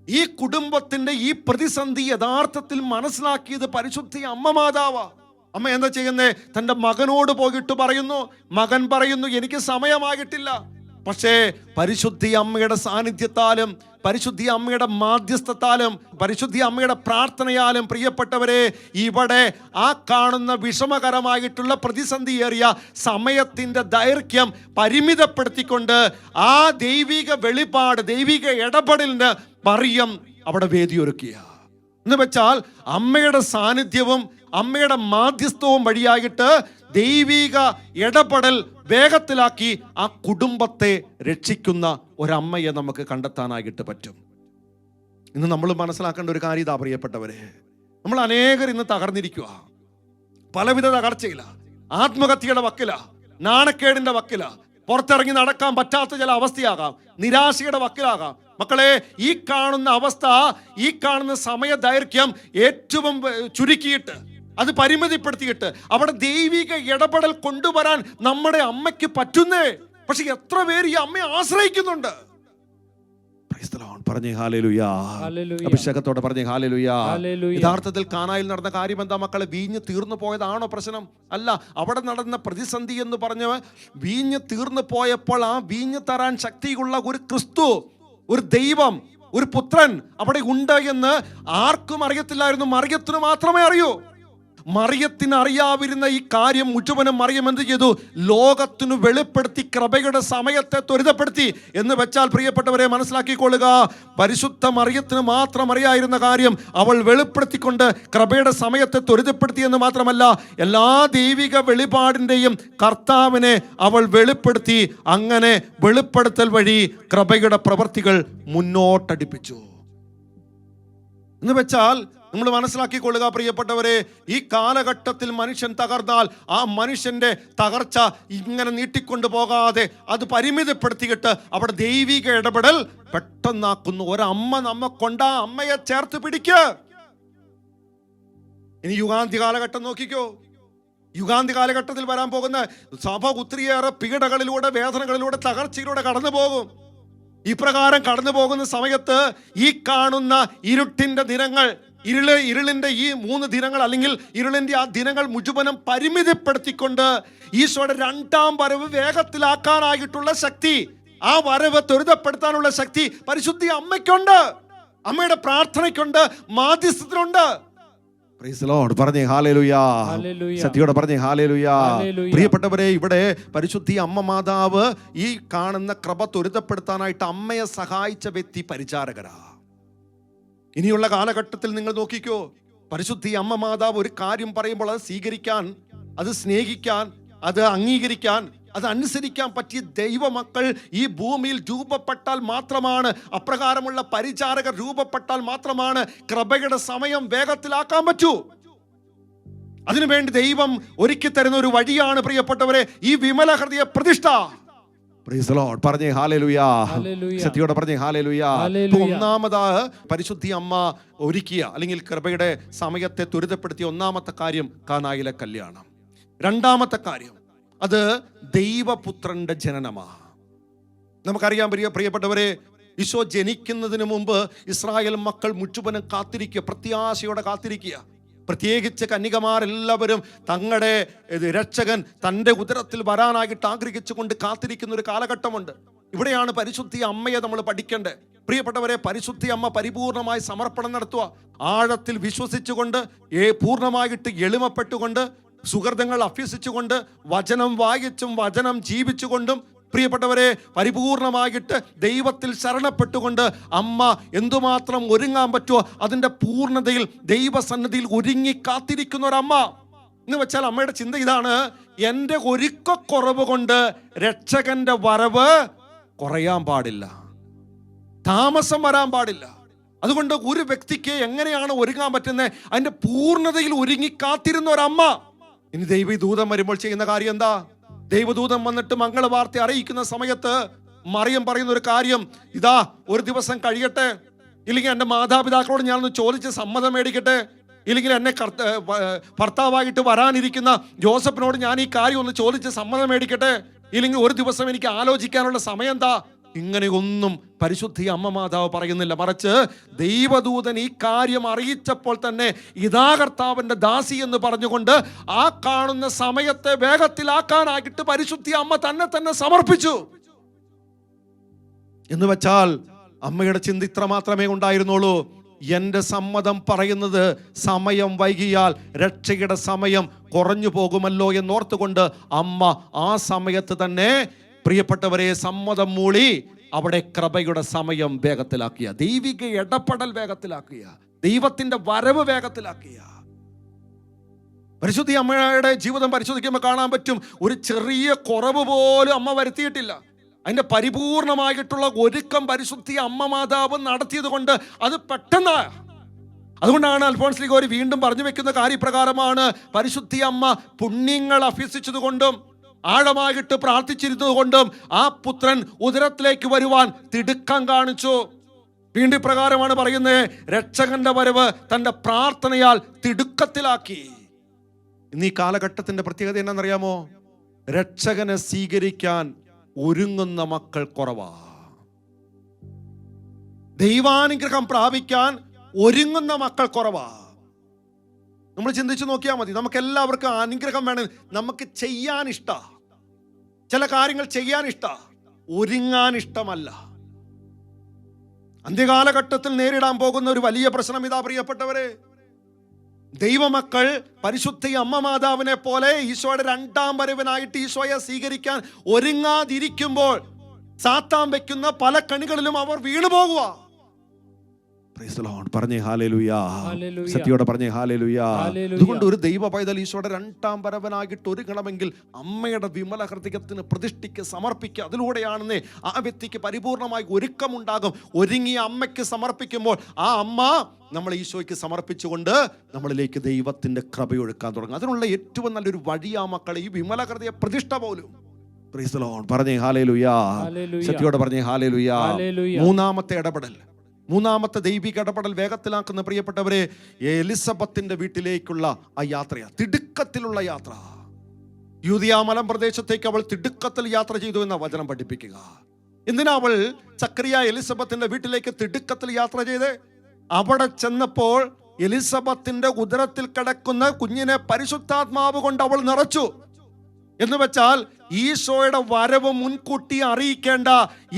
ഈ കുടുംബത്തിന്റെ ഈ പ്രതിസന്ധി യഥാർത്ഥത്തിൽ മനസ്സിലാക്കിയത് പരിശുദ്ധ അമ്മ മാതാവാ. അമ്മ എന്താ ചെയ്യുന്നേ? തൻ്റെ മകനോട് പോയിട്ട് പറയുന്നു. മകൻ പറയുന്നു, എനിക്ക് സമയമായിട്ടില്ല, പക്ഷേ പരിശുദ്ധി അമ്മയുടെ സാന്നിധ്യത്താലും പരിശുദ്ധി അമ്മയുടെ മാധ്യസ്ഥത്താലും പരിശുദ്ധി അമ്മയുടെ പ്രാർത്ഥനയാലും പ്രിയപ്പെട്ടവരെ, ഇവിടെ ആ കാണുന്ന വിഷമകരമായിട്ടുള്ള പ്രതിസന്ധിയേറിയ സമയത്തിൻ്റെ ദൈർഘ്യം പരിമിതപ്പെടുത്തിക്കൊണ്ട് ആ ദൈവിക വെളിപാട്, ദൈവിക ഇടപെടലിന് മറിയം അവിടെ വേദിയൊരുക്കിയ എന്ന് വെച്ചാൽ അമ്മയുടെ സാന്നിധ്യവും അമ്മയുടെ മാധ്യസ്ഥവും വഴിയായിട്ട് ദൈവിക ഇടപെടൽ വേഗത്തിലാക്കി ആ കുടുംബത്തെ രക്ഷിക്കുന്ന ഒരമ്മയെ നമുക്ക് കണ്ടെത്താനായിട്ട് പറ്റും. ഇന്ന് നമ്മൾ മനസ്സിലാക്കേണ്ട ഒരു കാര്യം ഇതാ പ്രിയപ്പെട്ടവരെ, നമ്മൾ അനേകർ ഇന്ന് തകർന്നിരിക്കുക, പലവിധ തകർച്ചയില, ആത്മഹത്യയുടെ വക്കില, നാണക്കേടിന്റെ വക്കില, പുറത്തിറങ്ങി നടക്കാൻ പറ്റാത്ത ചില അവസ്ഥയാകാം, നിരാശയുടെ വക്കിലാകാം. മക്കളെ, ഈ കാണുന്ന അവസ്ഥ, ഈ കാണുന്ന സമയദൈർഘ്യം ഏറ്റവും ചുരുക്കിയിട്ട്, അത് പരിമിതിപ്പെടുത്തിയിട്ട് അവിടെ ദൈവിക ഇടപെടൽ കൊണ്ടുവരാൻ നമ്മുടെ അമ്മയ്ക്ക് പറ്റുന്നേ. പക്ഷെ എത്ര പേര് ഈ അമ്മയെ ആശ്രയിക്കുന്നുണ്ട്? പറഞ്ഞേ ഹല്ലേലൂയാ, അഭിഷേകത്തോടെ പറഞ്ഞേ ഹല്ലേലൂയാ. യഥാർത്ഥത്തിൽ കാനായിൽ നടന്ന കാര്യം എന്താ മക്കളെ? വീഞ്ഞ് തീർന്നു പോയതാണോ പ്രശ്നം? അല്ല, അവിടെ നടന്ന പ്രതിസന്ധി എന്ന് പറഞ്ഞ വീഞ്ഞ് തീർന്നു പോയപ്പോൾ ആ വീഞ്ഞ് തരാൻ ശക്തിയുള്ള ഒരു ക്രിസ്തു, ഒരു ദൈവം, ഒരു പുത്രൻ അവിടെ ഉണ്ട് എന്ന് ആർക്കും അറിയത്തില്ലായിരുന്നു. മറിയത്തിന് മാത്രമേ അറിയൂ. മറിയത്തിന് അറിയാതിരുന്ന ഈ കാര്യം മുഴുവനും മറിയം എന്ത് ചെയ്തു? ലോകത്തിനു വെളിപ്പെടുത്തി കൃപയുടെ സമയത്തെ ത്വരിതപ്പെടുത്തി. എന്ന് വെച്ചാൽ പ്രിയപ്പെട്ടവരെ മനസ്സിലാക്കിക്കൊള്ളുക, പരിശുദ്ധ മറിയത്തിന് മാത്രം അറിയായിരുന്ന കാര്യം അവൾ വെളിപ്പെടുത്തിക്കൊണ്ട് കൃപയുടെ സമയത്തെ ത്വരിതപ്പെടുത്തി എന്ന് മാത്രമല്ല, എല്ലാ ദൈവിക വെളിപാടിൻ്റെയും കർത്താവിനെ അവൾ വെളിപ്പെടുത്തി. അങ്ങനെ വെളിപ്പെടുത്തൽ വഴി കൃപയുടെ പ്രവൃത്തികൾ മുന്നോട്ടടിപ്പിച്ചു. എന്ന് വെച്ചാൽ നമ്മൾ മനസ്സിലാക്കിക്കൊള്ളുക പ്രിയപ്പെട്ടവരെ, ഈ കാലഘട്ടത്തിൽ മനുഷ്യൻ തകർന്നാൽ ആ മനുഷ്യന്റെ തകർച്ച ഇങ്ങനെ നീട്ടിക്കൊണ്ടു പോകാതെ അത് പരിമിതപ്പെടുത്തിയിട്ട് അവിടെ ദൈവിക ഇടപെടൽ പെട്ടെന്നാക്കുന്നു. ഒരമ്മ നമ്മക്കൊണ്ട് ആ അമ്മയെ ചേർത്ത് പിടിക്കുക. ഇനി യുഗാന്തി കാലഘട്ടം നോക്കിക്കോ. യുഗാന്തി കാലഘട്ടത്തിൽ വരാൻ പോകുന്ന സഭ ഒത്തിരിയേറെ പീഡകളിലൂടെ, വേദനകളിലൂടെ, തകർച്ചയിലൂടെ കടന്നു പോകും. ഇപ്രകാരം കടന്നു പോകുന്ന സമയത്ത് ഈ കാണുന്ന ഇരുട്ടിന്റെ ദിനങ്ങൾ, ഇരുളിന്റെ ഈ 3 ദിനങ്ങൾ അല്ലെങ്കിൽ ഇരുളിന്റെ ആ ദിനങ്ങൾ മുഴുവനും പരിമിതപ്പെടുത്തിക്കൊണ്ട് ഈശോയുടെ 2ാം വരവ് വേഗത്തിലാക്കാനായിട്ടുള്ള ശക്തി, ആ വരവ് ത്വരിതപ്പെടുത്താനുള്ള ശക്തി പരിശുദ്ധി അമ്മയ്ക്കുണ്ട്, അമ്മയുടെ പ്രാർത്ഥനയ്ക്കുണ്ട്, മാധ്യസ്ഥത്തിനുണ്ട്. പറഞ്ഞേ ഹല്ലേലൂയാ, സത്യോടെ പറഞ്ഞേ ഹല്ലേലൂയാ. പ്രിയപ്പെട്ടവരെ, ഇവിടെ പരിശുദ്ധി അമ്മ മാതാവ് ഈ കാണുന്ന കൃപ ത്വരിതപ്പെടുത്താനായിട്ട് അമ്മയെ സഹായിച്ച വ്യക്തി പരിചാരകരാ. ഇനിയുള്ള കാലഘട്ടത്തിൽ നിങ്ങൾ നോക്കിക്കോ, പരിശുദ്ധി അമ്മ മാതാവ് ഒരു കാര്യം പറയുമ്പോൾ അത് സ്വീകരിക്കാൻ, അത് സ്നേഹിക്കാൻ, അത് അംഗീകരിക്കാൻ, അത് അനുസരിക്കാൻ പറ്റിയ ദൈവമക്കൾ ഈ ഭൂമിയിൽ രൂപപ്പെട്ടാൽ മാത്രമാണ്, അപ്രകാരമുള്ള പരിചാരകർ രൂപപ്പെട്ടാൽ മാത്രമാണ് കൃപയുടെ സമയം വേഗത്തിലാക്കാൻ പറ്റൂ. അതിനുവേണ്ടി ദൈവം ഒരുക്കി തരുന്ന ഒരു വഴിയാണ് പ്രിയപ്പെട്ടവരെ ഈ വിമല ഹൃദയ പ്രതിഷ്ഠ. പറഞ്ഞേ ഹല്ലേലൂയാ, സത്യോടെ പറഞ്ഞേ ഹല്ലേലൂയാ. ഒന്നാമത് പരിശുദ്ധി അമ്മ ഒരുക്കിയ അല്ലെങ്കിൽ കൃപയുടെ സമയത്തെ ത്വരിതപ്പെടുത്തിയ ഒന്നാമത്തെ കാര്യം കാനായിലെ കല്യാണം. 2ാമത്തെ കാര്യം അത് ദൈവപുത്രന്റെ ജനനമാണ്. നമുക്കറിയാം പ്രിയപ്പെട്ടവരെ, ഈശോ ജനിക്കുന്നതിന് മുമ്പ് ഇസ്രായേൽ മക്കൾ മുഴുവനും കാത്തിരിക്കുക, പ്രത്യാശയോടെ കാത്തിരിക്കുക. പ്രത്യേകിച്ച് കന്യകമാരെല്ലാവരും തങ്ങളുടെ രക്ഷകൻ തൻ്റെ ഉദരത്തിൽ വരാനായിട്ട് ആഗ്രഹിച്ചുകൊണ്ട് കാത്തിരിക്കുന്ന ഒരു കാലഘട്ടമുണ്ട്. ഇവിടെയാണ് പരിശുദ്ധി അമ്മയെ നമ്മൾ പഠിക്കേണ്ടത്. പ്രിയപ്പെട്ടവരെ, പരിശുദ്ധി അമ്മ പരിപൂർണമായി സമർപ്പണം നടത്തുക, ആഴത്തിൽ വിശ്വസിച്ചുകൊണ്ട്, പൂർണ്ണമായിട്ട് എളിമപ്പെട്ടുകൊണ്ട്, സുഹൃതങ്ങൾ അഭ്യസിച്ചുകൊണ്ട്, വചനം വായിച്ചും വചനം ജീവിച്ചുകൊണ്ടും, പ്രിയപ്പെട്ടവരെ പരിപൂർണമായിട്ട് ദൈവത്തിൽ ശരണപ്പെട്ടുകൊണ്ട് അമ്മ എന്തുമാത്രം ഒരുങ്ങാൻ പറ്റുമോ അതിൻ്റെ പൂർണ്ണതയിൽ ദൈവസന്നിധിയിൽ ഒരുങ്ങി കാത്തിരിക്കുന്ന ഒരമ്മ. എന്ന് വെച്ചാൽ അമ്മയുടെ ചിന്ത ഇതാണ്, എൻ്റെ ഒരുക്കക്കുറവ് കൊണ്ട് രക്ഷകന്റെ വരവ് കുറയാൻ പാടില്ല, താമസം വരാൻ പാടില്ല. അതുകൊണ്ട് ഒരു വ്യക്തിക്ക് എങ്ങനെയാണ് ഒരുങ്ങാൻ പറ്റുന്നത്, അതിൻ്റെ പൂർണ്ണതയിൽ ഒരുങ്ങി കാത്തിരുന്ന ഒരമ്മ. ഇനി ദൈവദൂതൻ വരുമ്പോൾ ചെയ്യുന്ന കാര്യം എന്താ? ദൈവദൂതൻ വന്നിട്ട് മംഗളവാർത്ത അറിയിക്കുന്ന സമയത്ത് മറിയം പറയുന്ന ഒരു കാര്യം, ഇതാ ഒരു ദിവസം കഴിയട്ടെ, ഇല്ലെങ്കിൽ എൻ്റെ മാതാപിതാക്കളോട് ഞാനൊന്ന് ചോദിച്ച് സമ്മതം മേടിക്കട്ടെ, ഇല്ലെങ്കിൽ എന്നെ ഭർത്താവായിട്ട് വരാനിരിക്കുന്ന ജോസഫിനോട് ഞാൻ ഈ കാര്യം ഒന്ന് ചോദിച്ച് സമ്മതം മേടിക്കട്ടെ, ഇല്ലെങ്കിൽ ഒരു ദിവസം എനിക്ക് ആലോചിക്കാനുള്ള സമയം എന്താ? ഇങ്ങനെയൊന്നും പരിശുദ്ധി അമ്മ മാതാവ് പറയുന്നില്ല. മറിച്ച് ദൈവദൂതൻ ഈ കാര്യം അറിയിച്ചപ്പോൾ തന്നെ ഇതാ കർത്താവിൻ്റെ ദാസി എന്ന് പറഞ്ഞുകൊണ്ട് ആ കാണുന്ന സമയത്തെ വേഗത്തിലാക്കാനായിട്ട് പരിശുദ്ധി അമ്മ തന്നെ സമർപ്പിച്ചു. എന്ന് വെച്ചാൽ അമ്മയുടെ ചിന്ത ഇത്ര മാത്രമേ ഉണ്ടായിരുന്നുള്ളൂ: എൻ്റെ സമ്മതം പറയുന്നത് സമയം വൈകിയാൽ രക്ഷയുടെ സമയം കുറഞ്ഞു പോകുമല്ലോ എന്നോർത്തുകൊണ്ട് അമ്മ ആ സമയത്ത് തന്നെ, പ്രിയപ്പെട്ടവരെ, സമ്മതം മൂളി അവിടെ കൃപയുടെ സമയം വേഗത്തിലാക്കിയ, ദൈവിക ഇടപെടൽ വേഗത്തിലാക്കിയ, ദൈവത്തിന്റെ വരവ് വേഗത്തിലാക്കിയ. പരിശുദ്ധി അമ്മയുടെ ജീവിതം പരിശോധിക്കുമ്പോൾ കാണാൻ പറ്റും, ഒരു ചെറിയ കുറവ് പോലും അമ്മ വരുത്തിയിട്ടില്ല. അതിന്റെ പരിപൂർണമായിട്ടുള്ള ഒരുക്കം പരിശുദ്ധി അമ്മ മാതാവ് നടത്തിയത് കൊണ്ട് അത് പെട്ടെന്ന്. അതുകൊണ്ടാണ് അൽഫോൻസ് ലീഗോരി വീണ്ടും പറഞ്ഞു വെക്കുന്ന കാര്യപ്രകാരമാണ്, പരിശുദ്ധി അമ്മ പുണ്യങ്ങൾ അഭ്യസിച്ചത് കൊണ്ടും ആഴമായിട്ട് പ്രാർത്ഥിച്ചിരുന്നത് കൊണ്ടും ആ പുത്രൻ ഉദരത്തിലേക്ക് വരുവാൻ തിടുക്കം കാണിച്ചു. വീണ്ടും പ്രകാരമാണ് പറയുന്നത്, രക്ഷകന്റെ വരവ് തന്റെ പ്രാർത്ഥനയാൽ തിടുക്കത്തിലാക്കി. ഇന്ന് ഈ കാലഘട്ടത്തിന്റെ പ്രത്യേകത എന്നാണെന്നറിയാമോ? രക്ഷകനെ സ്വീകരിക്കാൻ ഒരുങ്ങുന്ന മക്കൾ കുറവാ. ദൈവാനുഗ്രഹം പ്രാപിക്കാൻ ഒരുങ്ങുന്ന മക്കൾ കുറവാ. നമ്മൾ ചിന്തിച്ചു നോക്കിയാൽ മതി. നമുക്ക് എല്ലാവർക്കും അനുഗ്രഹം വേണം, നമുക്ക് ചെയ്യാൻ ഇഷ്ട, ചില കാര്യങ്ങൾ ചെയ്യാൻ ഇഷ്ട, ഒരുങ്ങാൻ ഇഷ്ടമല്ല. അന്ത്യകാലഘട്ടത്തിൽ നേരിടാൻ പോകുന്ന ഒരു വലിയ പ്രശ്നം ഇതാ പ്രിയപ്പെട്ടവരെ, ദൈവമക്കൾ പരിശുദ്ധ അമ്മ മാതാവിനെ പോലെ ഈശോയുടെ രണ്ടാം വരവിനായിട്ട് ഈശോയെ സ്വീകരിക്കാൻ ഒരുങ്ങാതിരിക്കുമ്പോൾ സാത്താൻ വെക്കുന്ന പല കണികളിലും അവർ വീണു പോകുക. പറഞ്ഞേ ഹല്ലേലൂയാ, സത്യോടെ പറഞ്ഞേ ഹല്ലേലൂയാ. അതുകൊണ്ട് ഒരു ദൈവ പൈതൽ ഈശോയുടെ രണ്ടാം വരവനായിട്ട് ഒരുങ്ങണമെങ്കിൽ അമ്മയുടെ വിമല ഹൃദയത്തിന് പ്രതിഷ്ഠിക്ക് സമർപ്പിക്കുക. അതിലൂടെയാണെന്നേ ആ വ്യക്തിക്ക് പരിപൂർണമായി ഒരുക്കമുണ്ടാകും. ഒരുങ്ങിയ അമ്മയ്ക്ക് സമർപ്പിക്കുമ്പോൾ ആ അമ്മ നമ്മൾ ഈശോയ്ക്ക് സമർപ്പിച്ചുകൊണ്ട് നമ്മളിലേക്ക് ദൈവത്തിന്റെ കൃപയൊഴുക്കാൻ തുടങ്ങും. അതിനുള്ള ഏറ്റവും നല്ലൊരു വഴിയാ മക്കളെ ഈ വിമല ഹൃദയ പ്രതിഷ്ഠ പോലും. പറഞ്ഞേ ഹല്ലേലൂയാ, സത്യോടെ പറഞ്ഞേ ഹല്ലേലൂയാ. മൂന്നാമത്തെ ഇടപെടൽ, മൂന്നാമത്തെ ദൈവിക ഇടപെടൽ വേഗത്തിലാക്കുന്ന പ്രിയപ്പെട്ടവരെ, എലിസബത്തിന്റെ വീട്ടിലേക്കുള്ള ആ യാത്രയാ, തിടുക്കത്തിലുള്ള യാത്ര. യൂദയ മലമ്പ്രദേശത്തേക്ക് അവൾ തിടുക്കത്തിൽ യാത്ര ചെയ്തു എന്ന വചനം പഠിപ്പിക്കുക. എന്തിനാ അവൾ സക്കറിയ എലിസബത്തിന്റെ വീട്ടിലേക്ക് തിടുക്കത്തിൽ യാത്ര ചെയ്ത്? അവിടെ ചെന്നപ്പോൾ എലിസബത്തിന്റെ ഉദരത്തിൽ കിടക്കുന്ന കുഞ്ഞിനെ പരിശുദ്ധാത്മാവ് കൊണ്ട് അവൾ നിറച്ചു. എന്ന് വെച്ചാൽ ഈശോയുടെ വരവ് മുൻകൂട്ടി അറിയിക്കേണ്ട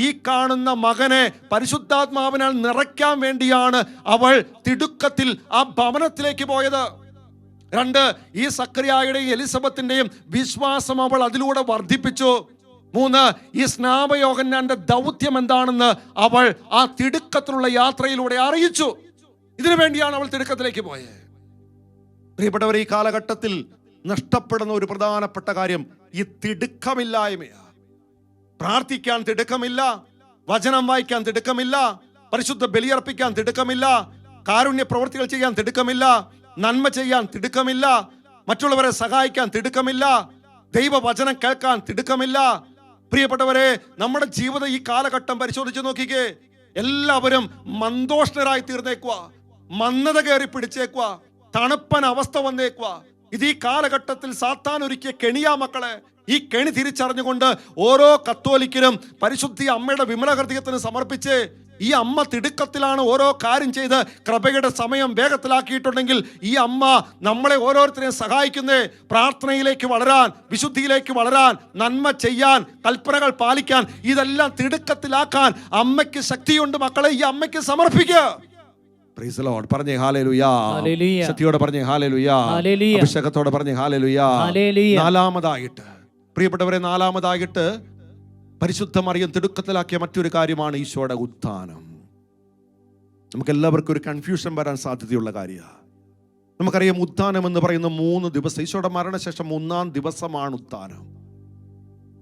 ഈ കാണുന്ന മകനെ പരിശുദ്ധാത്മാവിനാൽ നിറയ്ക്കാൻ വേണ്ടിയാണ് അവൾ തിടുക്കത്തിൽ ആ ഭവനത്തിലേക്ക് പോയത്. രണ്ട്, ഈ സക്കറിയായുടെയും എലിസബത്തിന്റെയും വിശ്വാസം അവൾ അതിലൂടെ വർദ്ധിപ്പിച്ചു. മൂന്ന്, ഈ സ്നാപയോഹന്നാന്റെ ദൗത്യം എന്താണെന്ന് അവൾ ആ തിടുക്കത്തിലുള്ള യാത്രയിലൂടെ അറിയിച്ചു. ഇതിനു വേണ്ടിയാണ് അവൾ തിടുക്കത്തിലേക്ക് പോയത്. പ്രിയപ്പെട്ടവർ, ഈ കാലഘട്ടത്തിൽ നഷ്ടപ്പെടുന്ന ഒരു പ്രധാനപ്പെട്ട കാര്യം ഈ തിടുക്കമില്ലായ്മയാണ്. പ്രാർത്ഥിക്കാൻ തിടുക്കമില്ല, വചനം വായിക്കാൻ തിടുക്കമില്ല, പരിശുദ്ധ ബലിയർപ്പിക്കാൻ തിടുക്കമില്ല, കാരുണ്യ പ്രവൃത്തികൾ ചെയ്യാൻ തിടുക്കമില്ല, നന്മ ചെയ്യാൻ തിടുക്കമില്ല, മറ്റുള്ളവരെ സഹായിക്കാൻ തിടുക്കമില്ല, ദൈവവചനം കേൾക്കാൻ തിടുക്കമില്ല. പ്രിയപ്പെട്ടവരെ, നമ്മുടെ ജീവിതം ഈ കാലഘട്ടം പരിശോധിച്ച് നോക്കിക്കേ. എല്ലാവരും മന്ദോഷ്ണരായി തീർന്നേക്കുക, മന്ദത കയറി പിടിച്ചേക്കുക, തണുപ്പൻ അവസ്ഥ വന്നേക്കുക. ഇത് ഈ കാലഘട്ടത്തിൽ സാത്താൻ ഒരുക്കിയ കെണിയാ മക്കളെ. ഈ കെണി തിരിച്ചറിഞ്ഞുകൊണ്ട് ഓരോ കത്തോലിക്കരും പരിശുദ്ധി അമ്മയുടെ വിമല ഹൃദയത്തിന് സമർപ്പിച്ച് ഈ അമ്മ തിടുക്കത്തിലാണ് ഓരോ കാര്യം ചെയ്ത് കൃപയുടെ സമയം വേഗത്തിലാക്കിയിട്ടുണ്ടെങ്കിൽ ഈ അമ്മ നമ്മളെ ഓരോരുത്തരെയും സഹായിക്കുന്നേ. പ്രാർത്ഥനയിലേക്ക് വളരാൻ, വിശുദ്ധിയിലേക്ക് വളരാൻ, നന്മ ചെയ്യാൻ, കൽപ്പനകൾ പാലിക്കാൻ, ഇതെല്ലാം തിടുക്കത്തിലാക്കാൻ അമ്മയ്ക്ക് ശക്തിയുണ്ട് മക്കളെ. ഈ അമ്മയ്ക്ക് സമർപ്പിക്കുക. Price the Lord. പറഞ്ഞേ ഹല്ലേലൂയാ. ശക്തിയോടെ പറഞ്ഞേ ഹല്ലേലൂയാ. അഭിഷേകത്തോടെ പറഞ്ഞേ ഹല്ലേലൂയാ. നാലാമതായിട്ട് പ്രിയപ്പെട്ടവരെ, നാലാമതായിട്ട് പരിശുദ്ധ മറിയം തിടുക്കത്തിലാക്കിയ മറ്റൊരു കാര്യമാണ് ഈശോയുടെ ഉത്ഥാനം. നമുക്ക് എല്ലാവർക്കും ഒരു കൺഫ്യൂഷൻ വരാൻ സാധ്യതയുള്ള കാര്യമാണ്. നമുക്കറിയാം, ഉത്ഥാനം എന്ന് പറയുന്ന 3 ദിവസം, ഈശോയുടെ മരണശേഷം 1-ാം ദിവസമാണ് ഉത്ഥാനം.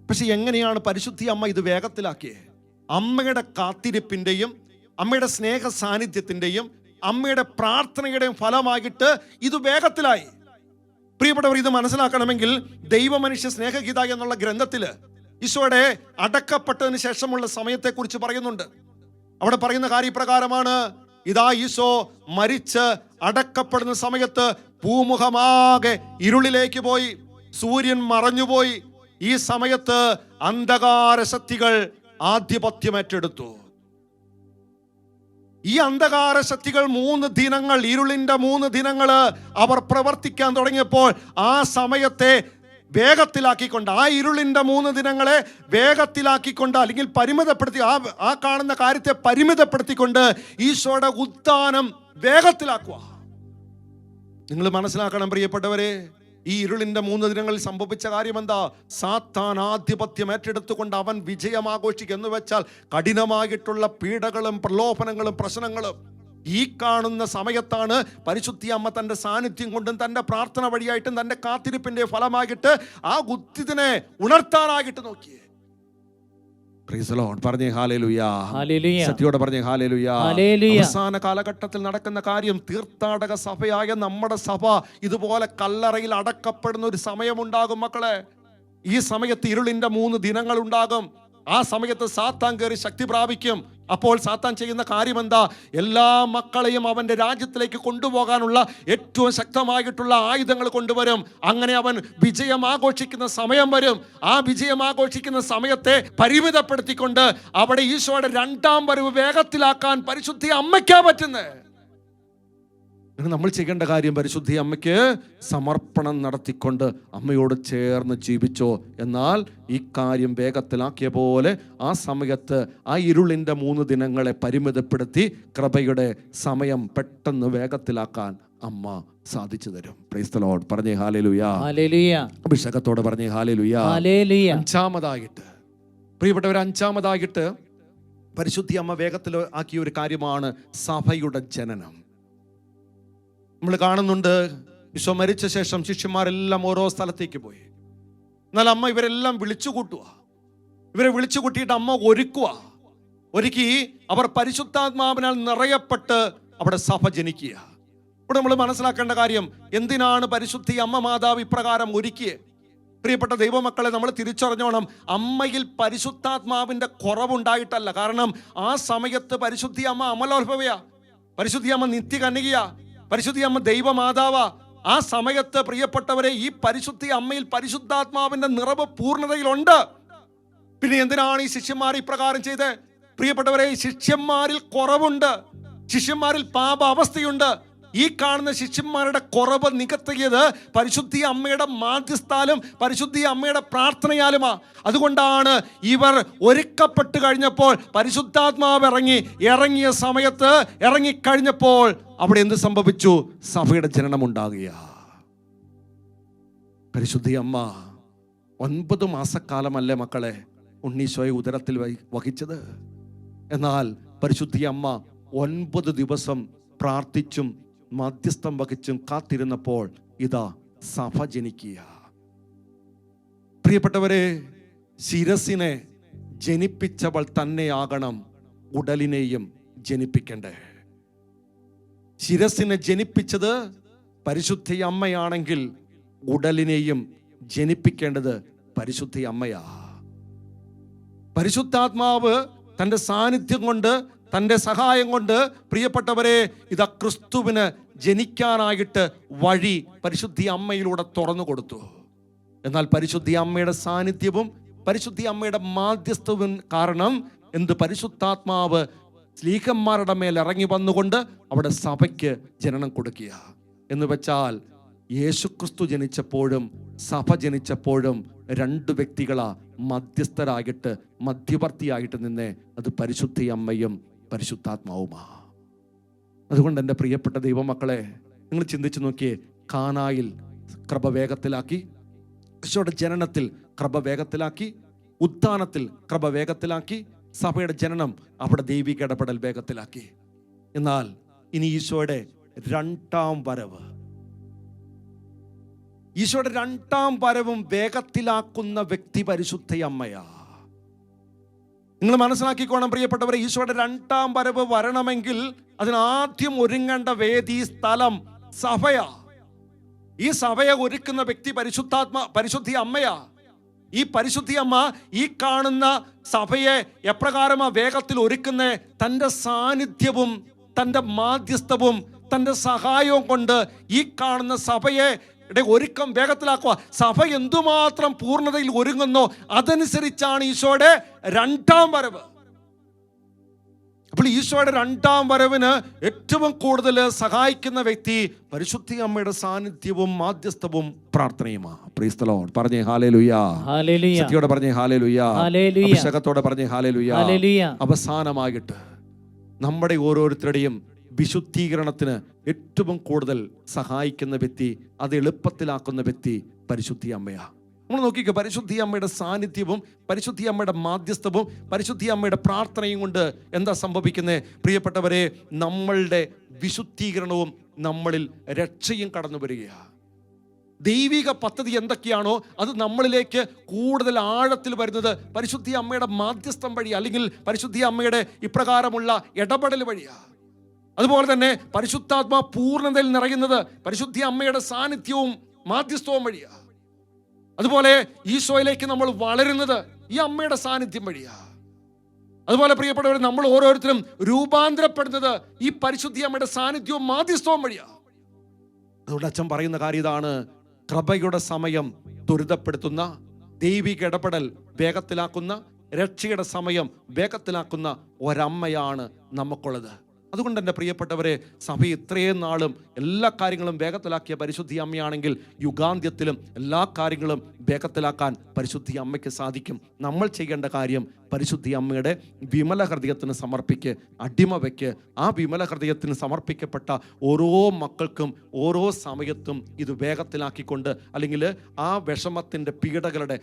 പക്ഷെ എങ്ങനെയാണ് പരിശുദ്ധി അമ്മ ഇത് വേഗത്തിലാക്കിയത്? അമ്മയുടെ കാത്തിരിപ്പിന്റെയും അമ്മയുടെ സ്നേഹ സാന്നിധ്യത്തിന്റെയും അമ്മയുടെ പ്രാർത്ഥനയുടെയും ഫലമായിട്ട് ഇത് വേഗത്തിലായി. പ്രിയപ്പെട്ടവർ, ഇത് മനസ്സിലാക്കണമെങ്കിൽ ദൈവമനുഷ്യ സ്നേഹഗീത എന്നുള്ള ഗ്രന്ഥത്തില് ഈശോയുടെ അടക്കപ്പെട്ടതിന് ശേഷമുള്ള സമയത്തെക്കുറിച്ച് പറയുന്നുണ്ട്. അവിടെ പറയുന്ന കാര്യപ്രകാരമാണ്, ഇതാ ഈശോ മരിച്ച് അടക്കപ്പെടുന്ന സമയത്ത് ഭൂമുഖമാകെ ഇരുളിലേക്ക് പോയി, സൂര്യൻ മറഞ്ഞുപോയി. ഈ സമയത്ത് അന്ധകാര ശക്തികൾ ആധിപത്യം ഏറ്റെടുത്തു. ഈ അന്ധകാര ശക്തികൾ 3 ദിനങ്ങൾ, ഇരുളിന്റെ 3 ദിനങ്ങൾ അവർ പ്രവർത്തിക്കാൻ തുടങ്ങിയപ്പോൾ ആ സമയത്തെ വേഗത്തിലാക്കിക്കൊണ്ട്, ആ ഇരുളിൻ്റെ 3 ദിനങ്ങളെ വേഗത്തിലാക്കിക്കൊണ്ട്, അല്ലെങ്കിൽ പരിമിതപ്പെടുത്തി, ആ കാണുന്ന കാര്യത്തെ പരിമിതപ്പെടുത്തിക്കൊണ്ട് ഈശോയുടെ ഉത്ഥാനം വേഗത്തിലാക്കുക. നിങ്ങൾ മനസ്സിലാക്കണം പ്രിയപ്പെട്ടവരെ, ഈ ഇരുളിൻ്റെ 3 ദിനങ്ങളിൽ സംഭവിച്ച കാര്യം എന്താ? സാത്താൻ ആധിപത്യം ഏറ്റെടുത്തുകൊണ്ട് അവൻ വിജയം ആഘോഷിക്കുക. എന്ന് വെച്ചാൽ കഠിനമായിട്ടുള്ള പീഡകളും പ്രലോഭനങ്ങളും പ്രശ്നങ്ങളും ഈ കാണുന്ന സമയത്താണ് പരിശുദ്ധി അമ്മ തൻ്റെ സാന്നിധ്യം കൊണ്ടും തൻ്റെ പ്രാർത്ഥന വഴിയായിട്ടും തൻ്റെ കാത്തിരിപ്പിൻ്റെ ഫലമായിട്ട് ആ ഉത്തിതിനെ ഉണർത്താനായിട്ട് നോക്കിയേ. പറഞ്ഞേ ഹല്ലേലൂയ. സത്യോടെ പറഞ്ഞേ ഹല്ലേലൂയ. അവസാന കാലഘട്ടത്തിൽ നടക്കുന്ന കാര്യം, തീർത്ഥാടക സഭയായ നമ്മുടെ സഭ ഇതുപോലെ കല്ലറയിൽ അടക്കപ്പെടുന്ന ഒരു സമയമുണ്ടാകും മക്കളെ. ഈ സമയത്ത് ഇരുളിൻ്റെ 3 ദിനങ്ങൾ ഉണ്ടാകും. ആ സമയത്ത് സാത്താൻ കയറി ശക്തി പ്രാപിക്കും. അപ്പോൾ സാത്താൻ ചെയ്യുന്ന കാര്യം എന്താ? എല്ലാ മക്കളെയും അവൻ്റെ രാജ്യത്തിലേക്ക് കൊണ്ടുപോകാനുള്ള ഏറ്റവും ശക്തമായിട്ടുള്ള ആയുധങ്ങൾ കൊണ്ടുവരും. അങ്ങനെ അവൻ വിജയം ആഘോഷിക്കുന്ന സമയം വരും. ആ വിജയം ആഘോഷിക്കുന്ന സമയത്തെ പരിമിതപ്പെടുത്തിക്കൊണ്ട് അവിടെ ഈശോയുടെ 2ാം വരവ് വേഗത്തിലാക്കാൻ പരിശുദ്ധി അമ്മയ്ക്കാ പറ്റുന്നത്. നമ്മൾ ചെയ്യേണ്ട കാര്യം, പരിശുദ്ധി അമ്മയ്ക്ക് സമർപ്പണം നടത്തിക്കൊണ്ട് അമ്മയോട് ചേർന്ന് ജീവിച്ചോ. എന്നാൽ ഈ കാര്യം വേഗത്തിലാക്കിയ പോലെ ആ സമയത്ത് ആ ഇരുളിൻ്റെ 3 ദിനങ്ങളെ പരിമിതപ്പെടുത്തി കൃപയുടെ സമയം പെട്ടെന്ന് വേഗത്തിലാക്കാൻ അമ്മ സാധിച്ചു തരും. Price the Lord. പറഞ്ഞേ ഹല്ലേലൂയ. അഭിഷേകത്തോടെ പറഞ്ഞേ ഹല്ലേലൂയ. 5ാമതായിട്ട് പ്രിയപ്പെട്ടവർ, 5ാമതായിട്ട് പരിശുദ്ധി അമ്മ വേഗത്തിൽ ആക്കിയ ഒരു കാര്യമാണ് സഭയുടെ ജനനം. നമ്മൾ കാണുന്നുണ്ട്, ഈശോ മരിച്ച ശേഷം ശിഷ്യന്മാരെല്ലാം ഓരോ സ്ഥലത്തേക്ക് പോയി. എന്നാൽ അമ്മ ഇവരെല്ലാം വിളിച്ചു കൂട്ടുക. ഇവരെ വിളിച്ചു കൂട്ടിയിട്ട് അമ്മ ഒരുക്കി അവർ പരിശുദ്ധാത്മാവിനാൽ നിറയപ്പെട്ട് അവിടെ സഭ ജനിക്കുക. ഇവിടെ നമ്മൾ മനസ്സിലാക്കേണ്ട കാര്യം, എന്തിനാണ് പരിശുദ്ധി അമ്മ മാതാവ് ഇപ്രകാരം ഒരുക്കിയത്? പ്രിയപ്പെട്ട ദൈവമക്കളെ, നമ്മൾ തിരിച്ചറിഞ്ഞോണം, അമ്മയിൽ പരിശുദ്ധാത്മാവിൻ്റെ കുറവുണ്ടായിട്ടല്ല. കാരണം ആ സമയത്ത് പരിശുദ്ധി അമ്മ അമലോത്ഭവയാ, പരിശുദ്ധി അമ്മ നിത്യകന്യകയാ, പരിശുദ്ധി അമ്മ ദൈവമാതാവാ. ആ സമയത്ത് പ്രിയപ്പെട്ടവരെ, ഈ പരിശുദ്ധി അമ്മയിൽ പരിശുദ്ധാത്മാവിന്റെ നിറവ് പൂർണ്ണതയിലുണ്ട്. പിന്നെ എന്തിനാണ് ഈ ശിഷ്യന്മാർ ഇപ്രകാരം ചെയ്ത്? പ്രിയപ്പെട്ടവരെ, ശിഷ്യന്മാരിൽ കുറവുണ്ട്, ശിഷ്യന്മാരിൽ പാപ അവസ്ഥയുണ്ട്. ഈ കാണുന്ന ശിഷ്യന്മാരുടെ കുറവ് നികത്തിയത് പരിശുദ്ധി അമ്മയുടെ മാധ്യസ്ഥാലും പരിശുദ്ധി അമ്മയുടെ പ്രാർത്ഥനയാലുമാ. അതുകൊണ്ടാണ് ഇവർ ഒരുക്കപ്പെട്ട് കഴിഞ്ഞപ്പോൾ പരിശുദ്ധാത്മാവ് ഇറങ്ങിയ സമയത്ത് ഇറങ്ങിക്കഴിഞ്ഞപ്പോൾ അവിടെ എന്ത് സംഭവിച്ചു? സഭയുടെ ജനനം ഉണ്ടാകുക. പരിശുദ്ധി അമ്മ 9 മാസക്കാലമല്ലേ മക്കളെ ഉണ്ണീശോയെ ഉദരത്തിൽ വഹിച്ചത്? എന്നാൽ പരിശുദ്ധി അമ്മ 9 ദിവസം പ്രാർത്ഥിച്ചും മധ്യസ്ഥം വഹിച്ചും കാത്തിരുന്നപ്പോൾ ഇതാ സഭ ജനിക്കുക. പ്രിയപ്പെട്ടവരെ, ശിരസിനെ ജനിപ്പിച്ചവൾ തന്നെയാകണം ഉടലിനെയും ജനിപ്പിക്കണ്ടേ. ശിരസിനെ ജനിപ്പിച്ചത് പരിശുദ്ധി അമ്മയാണെങ്കിൽ ഉടലിനെയും ജനിപ്പിക്കേണ്ടത് പരിശുദ്ധി അമ്മയാ. പരിശുദ്ധാത്മാവ് തൻ്റെ സാന്നിധ്യം കൊണ്ട്, തൻ്റെ സഹായം കൊണ്ട് പ്രിയപ്പെട്ടവരെ ഇതാ ക്രിസ്തുവിന് ജനിക്കാനായിട്ട് വഴി പരിശുദ്ധി അമ്മയിലൂടെ തുറന്നു കൊടുത്തു. എന്നാൽ പരിശുദ്ധി അമ്മയുടെ സാന്നിധ്യവും പരിശുദ്ധി അമ്മയുടെ മാധ്യസ്ഥവും കാരണം പരിശുദ്ധാത്മാവ് സ്ലീഹന്മാരുടെ മേൽ ഇറങ്ങി വന്നുകൊണ്ട് അവിടെ സഭയ്ക്ക് ജനനം കൊടുക്കുക. എന്ന് വെച്ചാൽ യേശുക്രിസ്തു ജനിച്ചപ്പോഴും സഭ ജനിച്ചപ്പോഴും 2 വ്യക്തികളാ മധ്യസ്ഥരായിട്ട്, മധ്യവർത്തിയായിട്ട് നിന്നേ. അത് പരിശുദ്ധി അമ്മയും പരിശുദ്ധാത്മാവുമാ. അതുകൊണ്ട് എൻ്റെ പ്രിയപ്പെട്ട ദൈവമക്കളെ, നിങ്ങൾ ചിന്തിച്ചു നോക്കിയേ, കാനായിൽ കൃപ വേഗത്തിലാക്കി, ഈശോയുടെ ജനനത്തിൽ കൃപ വേഗത്തിലാക്കി, ഉത്ഥാനത്തിൽ കൃപ വേഗത്തിലാക്കി, സഭയുടെ ജനനം അവിടെ ദൈവിക ഇടപെടൽ വേഗത്തിലാക്കി. എന്നാൽ ഇനി ഈശോയുടെ 2ാം വരവ്, ഈശോയുടെ 2ാം വരവും വേഗത്തിലാക്കുന്ന വ്യക്തി പരിശുദ്ധ അമ്മയാ. നിങ്ങൾ മനസ്സിലാക്കിക്കോണം പ്രിയപ്പെട്ടവരെ, ഈശോയുടെ 2ാം വരവ് വരണമെങ്കിൽ അതിനാദ്യം ഒരുങ്ങേണ്ട വേദി, സ്ഥലം സഭയാ. ഈ സഭയെ ഒരുക്കുന്ന വ്യക്തി പരിശുദ്ധി അമ്മയാ. ഈ പരിശുദ്ധി അമ്മ ഈ കാണുന്ന സഭയെ എപ്രകാരമാ വേഗത്തിൽ ഒരുക്കുന്നേ? തൻ്റെ സാന്നിധ്യവും തൻ്റെ മാധ്യസ്ഥവും തൻ്റെ സഹായവും കൊണ്ട് ഈ കാണുന്ന സഭയെ ഒരുക്കം വേഗത്തിലാക്കുക. സഭ എന്തുമാത്രം പൂർണ്ണതയിൽ ഒരുങ്ങുന്നോ അതനുസരിച്ചാണ് ഈശോയുടെ 2ാം വരവ്. അപ്പോൾ ഈശോയുടെ രണ്ടാം വരവിന് ഏറ്റവും കൂടുതൽ സഹായിക്കുന്ന വ്യക്തി പരിശുദ്ധ അമ്മയുടെ സാന്നിധ്യവും മാധ്യസ്ഥവും പ്രാർത്ഥനയുമാണ്. Praise the Lord. പറഞ്ഞേ ഹല്ലേലൂയ. ശക്തിയോടെ പറഞ്ഞേ ഹല്ലേലൂയ. അഭിഷേകത്തോടെ പറഞ്ഞേ ഹല്ലേലൂയ. അവസാനമായിട്ട് നമ്മുടെ ഓരോരുത്തരുടെയും വിശുദ്ധീകരണത്തിന് ഏറ്റവും കൂടുതൽ സഹായിക്കുന്ന വ്യക്തി, അത് എളുപ്പത്തിലാക്കുന്ന വ്യക്തി പരിശുദ്ധി അമ്മയാണ്. നമ്മൾ നോക്കിക്കോ, പരിശുദ്ധി അമ്മയുടെ സാന്നിധ്യവും പരിശുദ്ധി അമ്മയുടെ മാധ്യസ്ഥവും പരിശുദ്ധി അമ്മയുടെ പ്രാർത്ഥനയും കൊണ്ട് എന്താ സംഭവിക്കുന്നത്? പ്രിയപ്പെട്ടവരെ, നമ്മളുടെ വിശുദ്ധീകരണവും നമ്മളിൽ രക്ഷയും കടന്നു വരികയാണ്. ദൈവിക പദ്ധതി എന്തൊക്കെയാണോ അത് നമ്മളിലേക്ക് കൂടുതൽ ആഴത്തിൽ വരുന്നത് പരിശുദ്ധി അമ്മയുടെ മാധ്യസ്ഥം വഴി, അല്ലെങ്കിൽ പരിശുദ്ധി അമ്മയുടെ ഇപ്രകാരമുള്ള ഇടപെടൽ വഴിയാണ്. അതുപോലെ തന്നെ പരിശുദ്ധാത്മാ പൂർണ്ണതയിൽ നിറയുന്നത് പരിശുദ്ധി അമ്മയുടെ സാന്നിധ്യവും മാധ്യസ്ഥവും വഴിയാണ്. അതുപോലെ ഈശോയിലേക്ക് നമ്മൾ വളരുന്നത് ഈ അമ്മയുടെ സാന്നിധ്യം വഴിയാണ്. അതുപോലെ പ്രിയപ്പെട്ടവർ, നമ്മൾ ഓരോരുത്തരും രൂപാന്തരപ്പെടുന്നത് ഈ പരിശുദ്ധി അമ്മയുടെ സാന്നിധ്യവും മാധ്യസ്ഥവും വഴിയാണ്. അതുകൊണ്ട് അച്ഛൻ പറയുന്ന കാര്യം ഇതാണ്: കൃപയുടെ സമയം ത്വരിതപ്പെടുത്തുന്ന, ദൈവിക ഇടപെടൽ വേഗത്തിലാക്കുന്ന, രക്ഷയുടെ സമയം വേഗത്തിലാക്കുന്ന ഒരമ്മയാണ് നമുക്കുള്ളത്. അതുകൊണ്ട് എൻ്റെ പ്രിയപ്പെട്ടവരെ, സഭ ഇത്രയും നാളും എല്ലാ കാര്യങ്ങളും വേഗത്തിലാക്കിയ പരിശുദ്ധി അമ്മയാണെങ്കിൽ യുഗാന്ത്യത്തിലും എല്ലാ കാര്യങ്ങളും വേഗത്തിലാക്കാൻ പരിശുദ്ധി അമ്മയ്ക്ക് സാധിക്കും. നമ്മൾ ചെയ്യേണ്ട കാര്യം പരിശുദ്ധി അമ്മയുടെ വിമല ഹൃദയത്തിന് സമർപ്പിക്ക്, അടിമ വയ്ക്ക്. ആ വിമല ഹൃദയത്തിന് സമർപ്പിക്കപ്പെട്ട ഓരോ മക്കൾക്കും ഓരോ സമയത്തും ഇത് വേഗത്തിലാക്കിക്കൊണ്ട്, അല്ലെങ്കിൽ ആ വിഷമത്തിൻ്റെ, പീഡകളുടെ,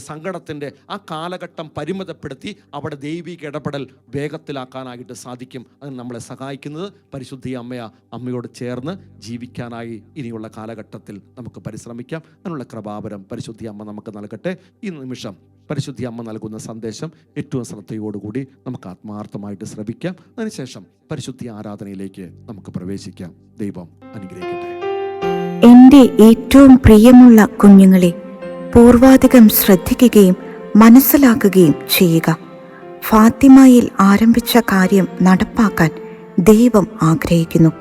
സങ്കടത്തിൻ്റെ ആ കാലഘട്ടം പരിമിതപ്പെടുത്തി അവിടെ ദൈവിക ഇടപെടൽ വേഗത്തിലാക്കാനായിട്ട് സാധിക്കും. അതിന് നമ്മളെ സഹായിക്കുന്നത് പരിശുദ്ധി അമ്മയാ. അമ്മയോട് ചേർന്ന് ജീവിക്കാനായി ഇനിയുള്ള കാലഘട്ടത്തിൽ നമുക്ക് പരിശ്രമിക്കാം. അതിനുള്ള കൃപാവരം പരിശുദ്ധി അമ്മ നമുക്ക് നൽകട്ടെ. ഈ നിമിഷം പരിശുദ്ധി അമ്മ നൽകുന്ന സന്ദേശം ഏറ്റവും ശ്രദ്ധയോടുകൂടി നമുക്ക് ആത്മാർത്ഥമായിട്ട് ശ്രവിക്കാം. അതിനുശേഷം പരിശുദ്ധി ആരാധനയിലേക്ക് നമുക്ക് പ്രവേശിക്കാം. ദൈവം അനുഗ്രഹിക്കട്ടെ. എൻ്റെ ഏറ്റവും പ്രിയമുള്ള കുഞ്ഞുങ്ങളെ, പൂർവാധികം ശ്രദ്ധിക്കുകയും മനസ്സിലാക്കുകയും ചെയ്യുക. ഫാത്തിമയിൽ ആരംഭിച്ച കാര്യം നടപ്പാക്കാൻ ദൈവം ആഗ്രഹിക്കുന്നു.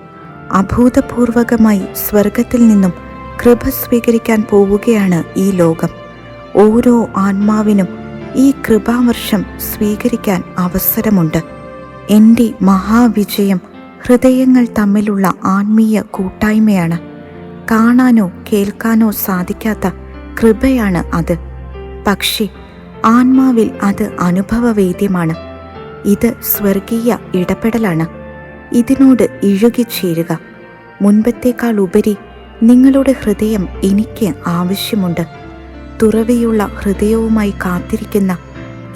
അഭൂതപൂർവകമായി സ്വർഗത്തിൽ നിന്നും കൃപ സ്വീകരിക്കാൻ പോവുകയാണ് ഈ ലോകം. ഓരോ ആത്മാവിനും ഈ കൃപാവർഷം സ്വീകരിക്കാൻ അവസരമുണ്ട്. എൻ്റെ മഹാവിജയം ഹൃദയങ്ങൾ തമ്മിലുള്ള ആത്മീയ കൂട്ടായ്മയാണ്. കാണാനോ കേൾക്കാനോ സാധിക്കാത്ത കൃപയാണ് അത്. പക്ഷേ ആത്മാവിൽ അത് അനുഭവവേദ്യമാണ്. ഇത് സ്വർഗീയ ഇടപെടലാണ്. ഇതിനോട് ഇഴുകിച്ചേരുക. മുൻപത്തേക്കാൾ ഉപരി നിങ്ങളുടെ ഹൃദയം എനിക്ക് ആവശ്യമുണ്ട്. തുറവിയുള്ള ഹൃദയവുമായി കാത്തിരിക്കുന്ന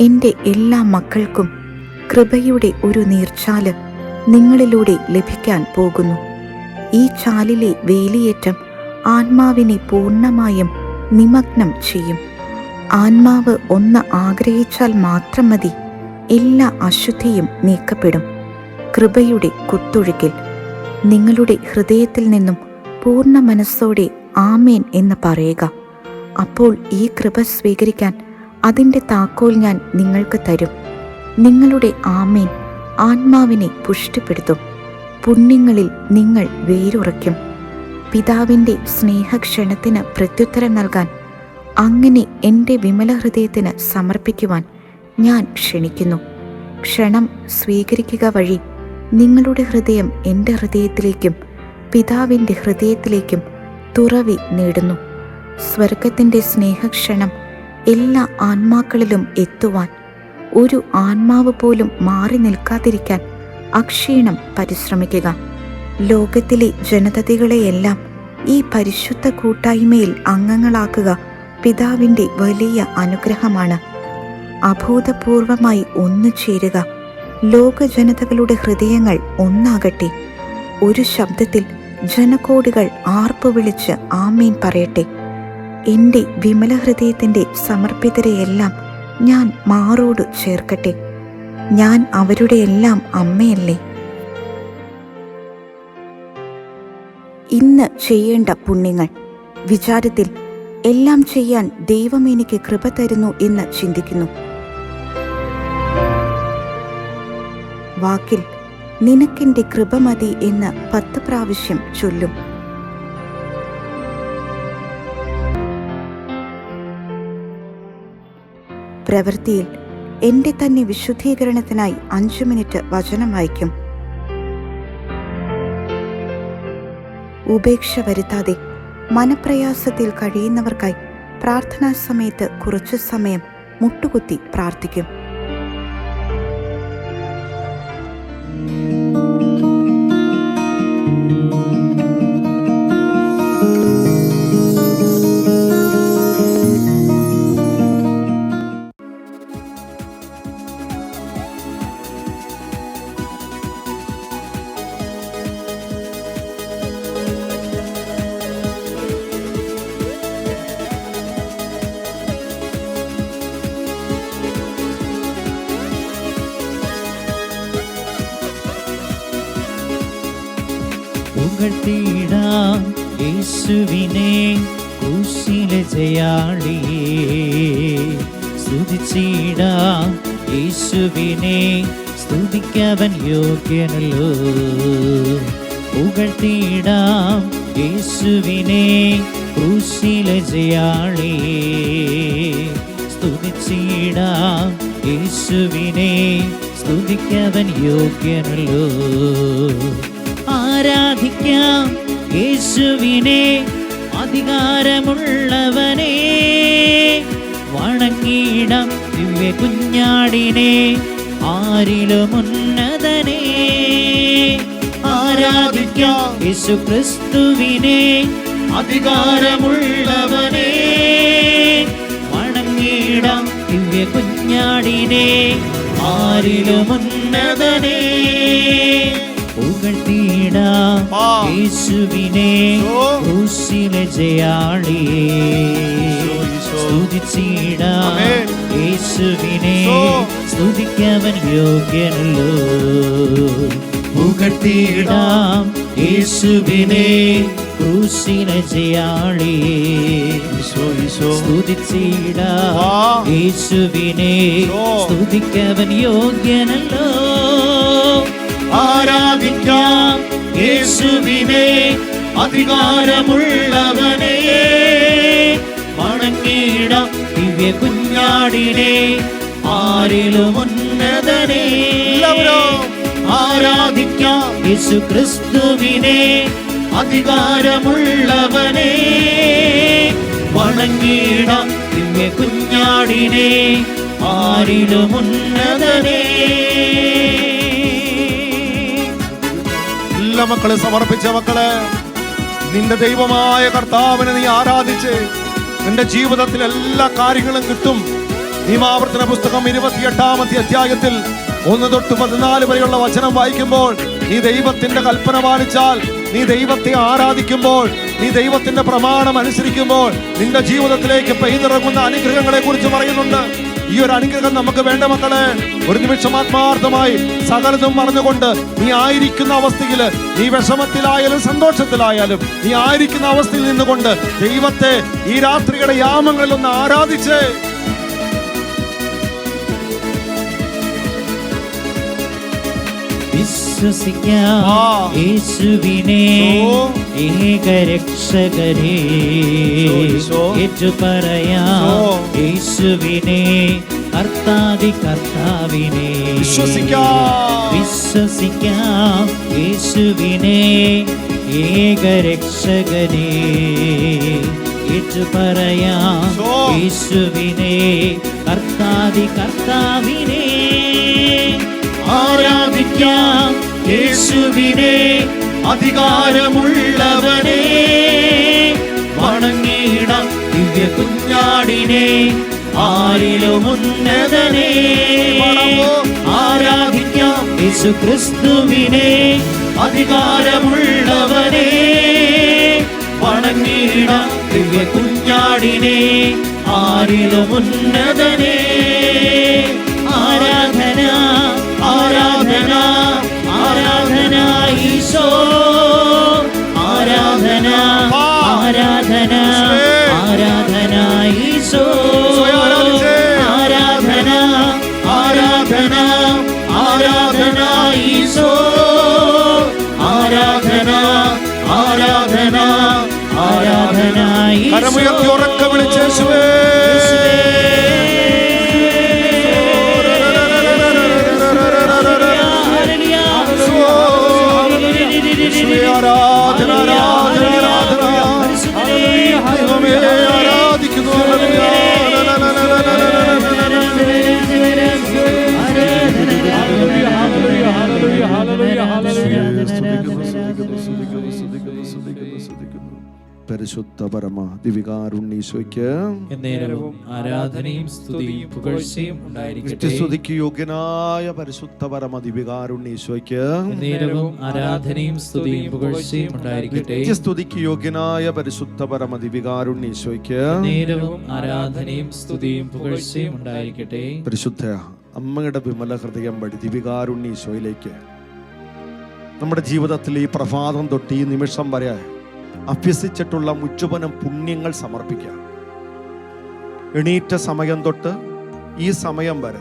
എൻ്റെ എല്ലാ മക്കൾക്കും കൃപയുടെ ഒരു നീർച്ചാല് നിങ്ങളിലൂടെ ലഭിക്കാൻ പോകുന്നു. ഈ ചാലിലെ വേലിയേറ്റം ആത്മാവിനെ പൂർണ്ണമായും നിമഗ്നം ചെയ്യും. ആത്മാവ് ഒന്ന് ആഗ്രഹിച്ചാൽ മാത്രം മതി, എല്ലാ അശുദ്ധിയും നീക്കപ്പെടും. കൃപയുടെ കുത്തൊഴുക്കിൽ നിങ്ങളുടെ ഹൃദയത്തിൽ നിന്നും പൂർണ്ണ മനസ്സോടെ ആമേൻ എന്ന് പറയുക. അപ്പോൾ ഈ കൃപ സ്വീകരിക്കാൻ അതിൻ്റെ താക്കോൽ ഞാൻ നിങ്ങൾക്ക് തരും. നിങ്ങളുടെ ആമേൻ ആത്മാവിനെ പുഷ്ടിപ്പെടുത്തും. പുണ്യങ്ങളിൽ നിങ്ങൾ വേരുറയ്ക്കും. പിതാവിൻ്റെ സ്നേഹക്ഷണത്തിന് പ്രത്യുത്തരം നൽകാൻ, അങ്ങനെ എൻ്റെ വിമല ഹൃദയത്തിന് സമർപ്പിക്കുവാൻ ഞാൻ ക്ഷണിക്കുന്നു. ക്ഷണം സ്വീകരിക്കുക വഴി നിങ്ങളുടെ ഹൃദയം എൻ്റെ ഹൃദയത്തിലേക്കും പിതാവിൻ്റെ ഹൃദയത്തിലേക്കും തുറവി നേടുന്നു. സ്വർഗത്തിൻ്റെ സ്നേഹക്ഷണം എല്ലാ ആത്മാക്കളിലും എത്തുവാൻ ഒരു ആത്മാവ് പോലും മാറി നിൽക്കാതിരിക്കാൻ അക്ഷീണം പരിശ്രമിക്കുക. ലോകത്തിലെ ജനതകളെയെല്ലാം ഈ പരിശുദ്ധ കൂട്ടായ്മയിൽ അംഗങ്ങളാക്കുക പിതാവിൻ്റെ വലിയ അനുഗ്രഹമാണ്. അഭൂതപൂർവമായി ഒന്നു ചേരുക. ലോക ജനതകളുടെ ഹൃദയങ്ങൾ ഒന്നാകട്ടെ. ഒരു ശബ്ദത്തിൽ ജനകോടികൾ ആർപ്പ് വിളിച്ച് ആമേൻ പറയട്ടെ. എൻ്റെ വിമല ഹൃദയത്തിൻ്റെ സമർപ്പിതരെയെല്ലാം ഞാൻ മാറോട് ചേർക്കട്ടെ. ഞാൻ അവരുടെ എല്ലാം അമ്മയല്ലേ. ഇന്ന് ചെയ്യേണ്ട പുണ്യങ്ങൾ. വിചാരത്തിൽ എല്ലാം ചെയ്യാൻ ദൈവം എനിക്ക് കൃപ തരുന്നു എന്ന് ചിന്തിക്കുന്നു. വാക്കിൽ നിനക്കെൻ്റെ കൃപ മതി എന്ന് 10 പ്രാവശ്യം ചൊല്ലും. പ്രവൃത്തിയിൽ എൻ്റെ തന്നെ വിശുദ്ധീകരണത്തിനായി 5 മിനിറ്റ് വചനം വായിക്കും. ഉപേക്ഷ വരുത്താതെ മനപ്രയാസത്തിൽ കഴിയുന്നവർക്കായി പ്രാർത്ഥനാ സമയത്ത് കുറച്ചു സമയം മുട്ടുകുത്തി പ്രാർത്ഥിക്കും. പുകഴ്ത്തിടാം യേശുവിനെ ക്രൂശിലെ ജയാളിയേ, സ്തുതിച്ചിടാം യേശുവിനെ, സ്തുതിക്കവൻ യോഗ്യനല്ലോ. പുകഴ്ത്തിടാം യേശുവിനെ ക്രൂശിലെ ജയാളിയേ, സ്തുതിച്ചിടാം യേശുവിനെ, സ്തുതിക്കവൻ യോഗ്യനല്ലോ. ആരാധിക്കാം യേശുവിനെ അധികാരമുള്ളവനെ, വണങ്ങിടാം ദിവ്യ കുഞ്ഞാടിനെ ആരിലും ഉന്നതനെ. ആരാധിക്കാം യേശു ക്രിസ്തുവിനെ അധികാരമുള്ളവനെ, വണങ്ങിടാം ദിവ്യ കുഞ്ഞാടിനെ ആരിലും ഉന്നതനെ. പുകഴ്ത്തിടാം യേശുവിനെ ക്രൂശിലെ ജയാളിയേ, സ്തുതിച്ചിടാം യേശുവിനെ, സ്തുതിക്കവൻ യോഗ്യനല്ലോ. പുകഴ്ത്തിടാം യേശുവിനെ ക്രൂശിലെ ജയാളിയേ, സ്തുതിച്ചിടാം യേശുവിനെ, സ്തുതിക്കവൻ യോഗ്യനല്ലോ. ആരാധിക്കാം യേശുവിനെ അധികാരമുള്ളവനെ, വണങ്ങിടാം ദിവ്യ കുഞ്ഞാടിനെ ആരിലും ഉന്നതനെ. ആരാധിക്കാം യേശു ക്രിസ്തുവിനെ അധികാരമുള്ളവനെ, വണങ്ങിടാം ദിവ്യ കുഞ്ഞാടിനെ ആരിലും ഉന്നതനെ. മക്കളെ സമർപ്പിച്ച മക്കളെ, നിന്റെ ദൈവമായ കർത്താവിനെ നീ ആരാധിച്ച് നിന്റെ ജീവിതത്തിൽ എല്ലാ കാര്യങ്ങളും കിട്ടും. നിയമാവർത്തന പുസ്തകം 28-ാമത്തെ അധ്യായത്തിൽ 1 തൊട്ട് 14 വരെയുള്ള വചനം വായിക്കുമ്പോൾ, നീ ദൈവത്തിന്റെ കൽപ്പന പാലിച്ചാൽ, നീ ദൈവത്തെ ആരാധിക്കുമ്പോൾ, നീ ദൈവത്തിന്റെ പ്രമാണം അനുസരിക്കുമ്പോൾ നിന്റെ ജീവിതത്തിലേക്ക് പെയ്തിറങ്ങുന്ന അനുഗ്രഹങ്ങളെ കുറിച്ച് പറയുന്നുണ്ട്. ഈ ഒരു അനുഗ്രഹം നമുക്ക് വേണ്ട മക്കളെ. ഒരു നിമിഷം ആത്മാർത്ഥമായി സകലതും മറന്നുകൊണ്ട് നീ ആയിരിക്കുന്ന അവസ്ഥയിൽ, നീ വിഷമത്തിലായാലും സന്തോഷത്തിലായാലും നീ ആയിരിക്കുന്ന അവസ്ഥയിൽ നിന്നുകൊണ്ട് ദൈവത്തെ ഈ രാത്രിയുടെ യാമങ്ങളിൽ ഒന്ന് ആരാധിച്ച് വിശ്വസിക്കാം യേശുവിനെ ഏകരക്ഷകരെ, ഏറ്റുപറയാം യേശുവിനെ കർത്താതി കർത്താവിനെ. വിശ്വസിക്കാം യേശുവിനെ ഏകരക്ഷകനെ, ഏറ്റുപറയാം യേശുവിനെ കർത്താതി കർത്താവിനെ. ആരാധിക്കാം യേശുവിനെ അധികാരമുള്ളവനെ, വണങ്ങിടാം ദിവ്യ കുഞ്ഞാടിനെ ആരിലും ഉന്നതനെ. ആരാധിക്കാം യേശു ക്രിസ്തുവിനെ അധികാരമുള്ളവനെ, വണങ്ങിടാം ദിവ്യ കുഞ്ഞാടിനെ ആരിലും ഉന്നതനെ. ആരാധന ആരാധന ആരാധന ഈശോ, ആരാധന ആരാധന ആരാധന ഈശോ, ആരാധന ആരാധന ആരാധന ഈശോ, ആരാധന ആരാധന ആരാധന ഈശോ. കരമുയർത്തി ഉറക്കെ വിളിച്ച് യേശുവേ, ആരാധന ആരാധന ആരാധന. ദൈവമേ ആരാധിക്കുന്നു. പരിശുദ്ധ പരമ ദിവികാരുണ്ണീശോയ്ക്ക് എന്നേരവും ആരാധനയും സ്തുതിയും പുകഴ്ചയും ഉണ്ടായിരിക്കട്ടെ. സ്തുതിക്ക് യോഗ്യനായ പരിശുദ്ധ പരമ ദിവികാരുണ്ണീശോയ്ക്ക് എന്നേരവും ആരാധനയും സ്തുതിയും പുകഴ്ചയും ഉണ്ടായിരിക്കട്ടെ. സ്തുതിക്ക് യോഗ്യനായ പരിശുദ്ധ പരമ ദിവികാരുണ്ണീശോയ്ക്ക് എന്നേരവും ആരാധനയും സ്തുതിയും പുകഴ്ചയും ഉണ്ടായിരിക്കട്ടെ. പരിശുദ്ധ അമ്മയുടെ വിമല ഹൃദയം വഴി ദിവികാരുണ്ണീശോയിലേക്ക് നമ്മുടെ ജീവിതത്തിൽ ഈ പ്രഭാതം തൊട്ട് ഈ നിമിഷം വരെ അഭ്യസിച്ചിട്ടുള്ള മുഴുവനും പുണ്യങ്ങൾ സമർപ്പിക്കുക. എണീറ്റ സമയം തൊട്ട് ഈ സമയം വരെ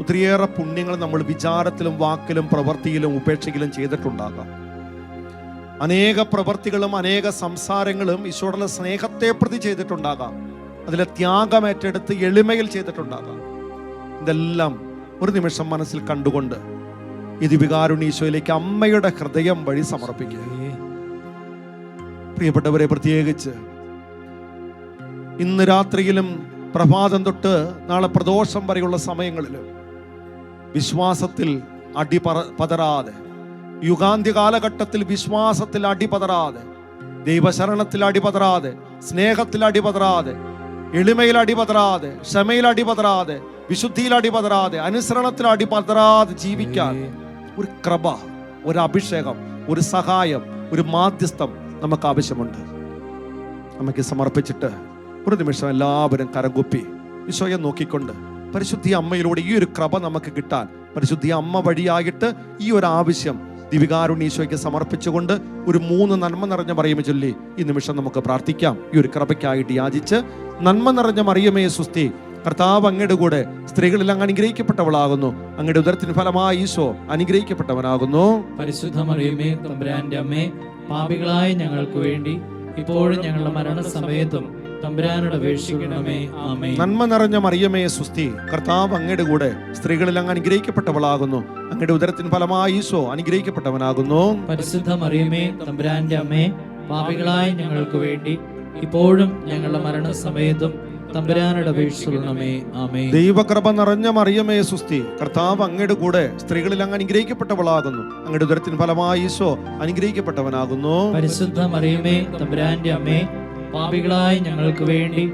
ഒത്തിരിയേറെ പുണ്യങ്ങൾ നമ്മൾ വിചാരത്തിലും വാക്കിലും പ്രവൃത്തിയിലും ഉപേക്ഷയിലും ചെയ്തിട്ടുണ്ടാകാം. അനേക പ്രവൃത്തികളും അനേക സംസാരങ്ങളും ഈശോയുടെ സ്നേഹത്തെ പ്രതി ചെയ്തിട്ടുണ്ടാകാം. അതിലെ ത്യാഗം ഏറ്റെടുത്ത് എളിമയിൽ ചെയ്തിട്ടുണ്ടാകാം. ഇതെല്ലാം ഒരു നിമിഷം മനസ്സിൽ കണ്ടുകൊണ്ട് ഈ ദിവികാരുണ്ണീശോയിലേക്ക് അമ്മയുടെ ഹൃദയം വഴി സമർപ്പിക്കുക. പ്രിയപ്പെട്ടവരെ, പ്രത്യേകിച്ച് ഇന്ന് രാത്രിയിലും പ്രഭാതം തൊട്ട് നാളെ പ്രദോഷം വരെയുള്ള സമയങ്ങളിലും വിശ്വാസത്തിൽ പതറാതെ, യുഗാന്ത്യ കാലഘട്ടത്തിൽ വിശ്വാസത്തിൽ അടിപതറാതെ, ദൈവശരണത്തിൽ അടിപതറാതെ, സ്നേഹത്തിൽ അടിപതറാതെ, എളിമയിൽ അടിപതറാതെ, ക്ഷമയിൽ അടിപതറാതെ, വിശുദ്ധിയിൽ അടിപതറാതെ, അനുസരണത്തിൽ അടിപതറാതെ ജീവിക്കാൻ ഒരു കൃപ, ഒരു അഭിഷേകം, ഒരു സഹായം, ഒരു മാധ്യസ്ഥം നമുക്ക് ആവശ്യമുണ്ട്. നമുക്ക് സമർപ്പിച്ചിട്ട് ഒരു നിമിഷം എല്ലാവരും കരംകുപ്പി ഈശോയെ നോക്കിക്കൊണ്ട് പരിശുദ്ധി അമ്മയിലൂടെ ഈ ഒരു കൃപ നമുക്ക് കിട്ടാൻ പരിശുദ്ധി അമ്മ വഴിയായിട്ട് ഈ ഒരു ആവശ്യം ദിവികാരുണ്ണീശോയ്ക്ക് സമർപ്പിച്ചുകൊണ്ട് ഒരു 3 നന്മ നിറഞ്ഞ മറിയമേ ചൊല്ലി ഈ നിമിഷം നമുക്ക് പ്രാർത്ഥിക്കാം. ഈ ഒരു കൃപയ്ക്കായിട്ട് യാചിച്ച്, നന്മ നിറഞ്ഞ മറിയമേ സുസ്തി, കർത്താവ് അങ്ങയുടെ കൂടെ സ്ത്രീകളിൽ അങ്ങ് അനുഗ്രഹിക്കപ്പെട്ടവളാകുന്നു, അങ്ങയുടെ ഉദരത്തിന് ഫലമായി ഈശോ അനുഗ്രഹിക്കപ്പെട്ടവനാകുന്നു. പരിശുദ്ധ മറിയമേ തമ്പുരാന്റെ അമ്മേ, പാപികളായ ഞങ്ങൾക്ക് വേണ്ടി ഇപ്പോഴും ഞങ്ങളുടെ മരണസമയത്തും തമ്പുരാനോട് അപേക്ഷിക്കണമേ. ആമേൻ. നന്മ നിറഞ്ഞ മറിയമേ സുസ്തി, കർത്താവ് അങ്ങയുടെ കൂടെ സ്ത്രീകളിൽ അങ്ങ് അനുഗ്രഹിക്കപ്പെട്ടവളാകുന്നു, അങ്ങയുടെ ഉദരത്തിന് ഫലമായി ഈശോ അനുഗ്രഹിക്കപ്പെട്ടവനാകുന്നു. പരിശുദ്ധ മറിയമേ തമ്പുരാന്റെ അമ്മേ, പാപികളായ ഞങ്ങൾക്ക് വേണ്ടി ഇപ്പോഴും ഞങ്ങളുടെ മരണസമയത്തും തമ്പുരാനോട് അപേക്ഷിക്കണമേ. ആമേൻ. ദൈവകൃപ നിറഞ്ഞ മറിയമേ സുസ്തി, കർത്താവ് അങ്ങയുടെ കൂടെ സ്ത്രീകളിൽ അങ്ങ് അനുഗ്രഹിക്കപ്പെട്ടവളാകുന്നു, അങ്ങയുടെ ഉദരത്തിന് ഫലമായി ഈശോ അനുഗ്രഹിക്കപ്പെട്ടവനാകുന്നു. പരിശുദ്ധ മറിയമേ തമ്പുരാന്റെ അമ്മേ, പാപികളായ ഞങ്ങൾക്ക് വേണ്ടി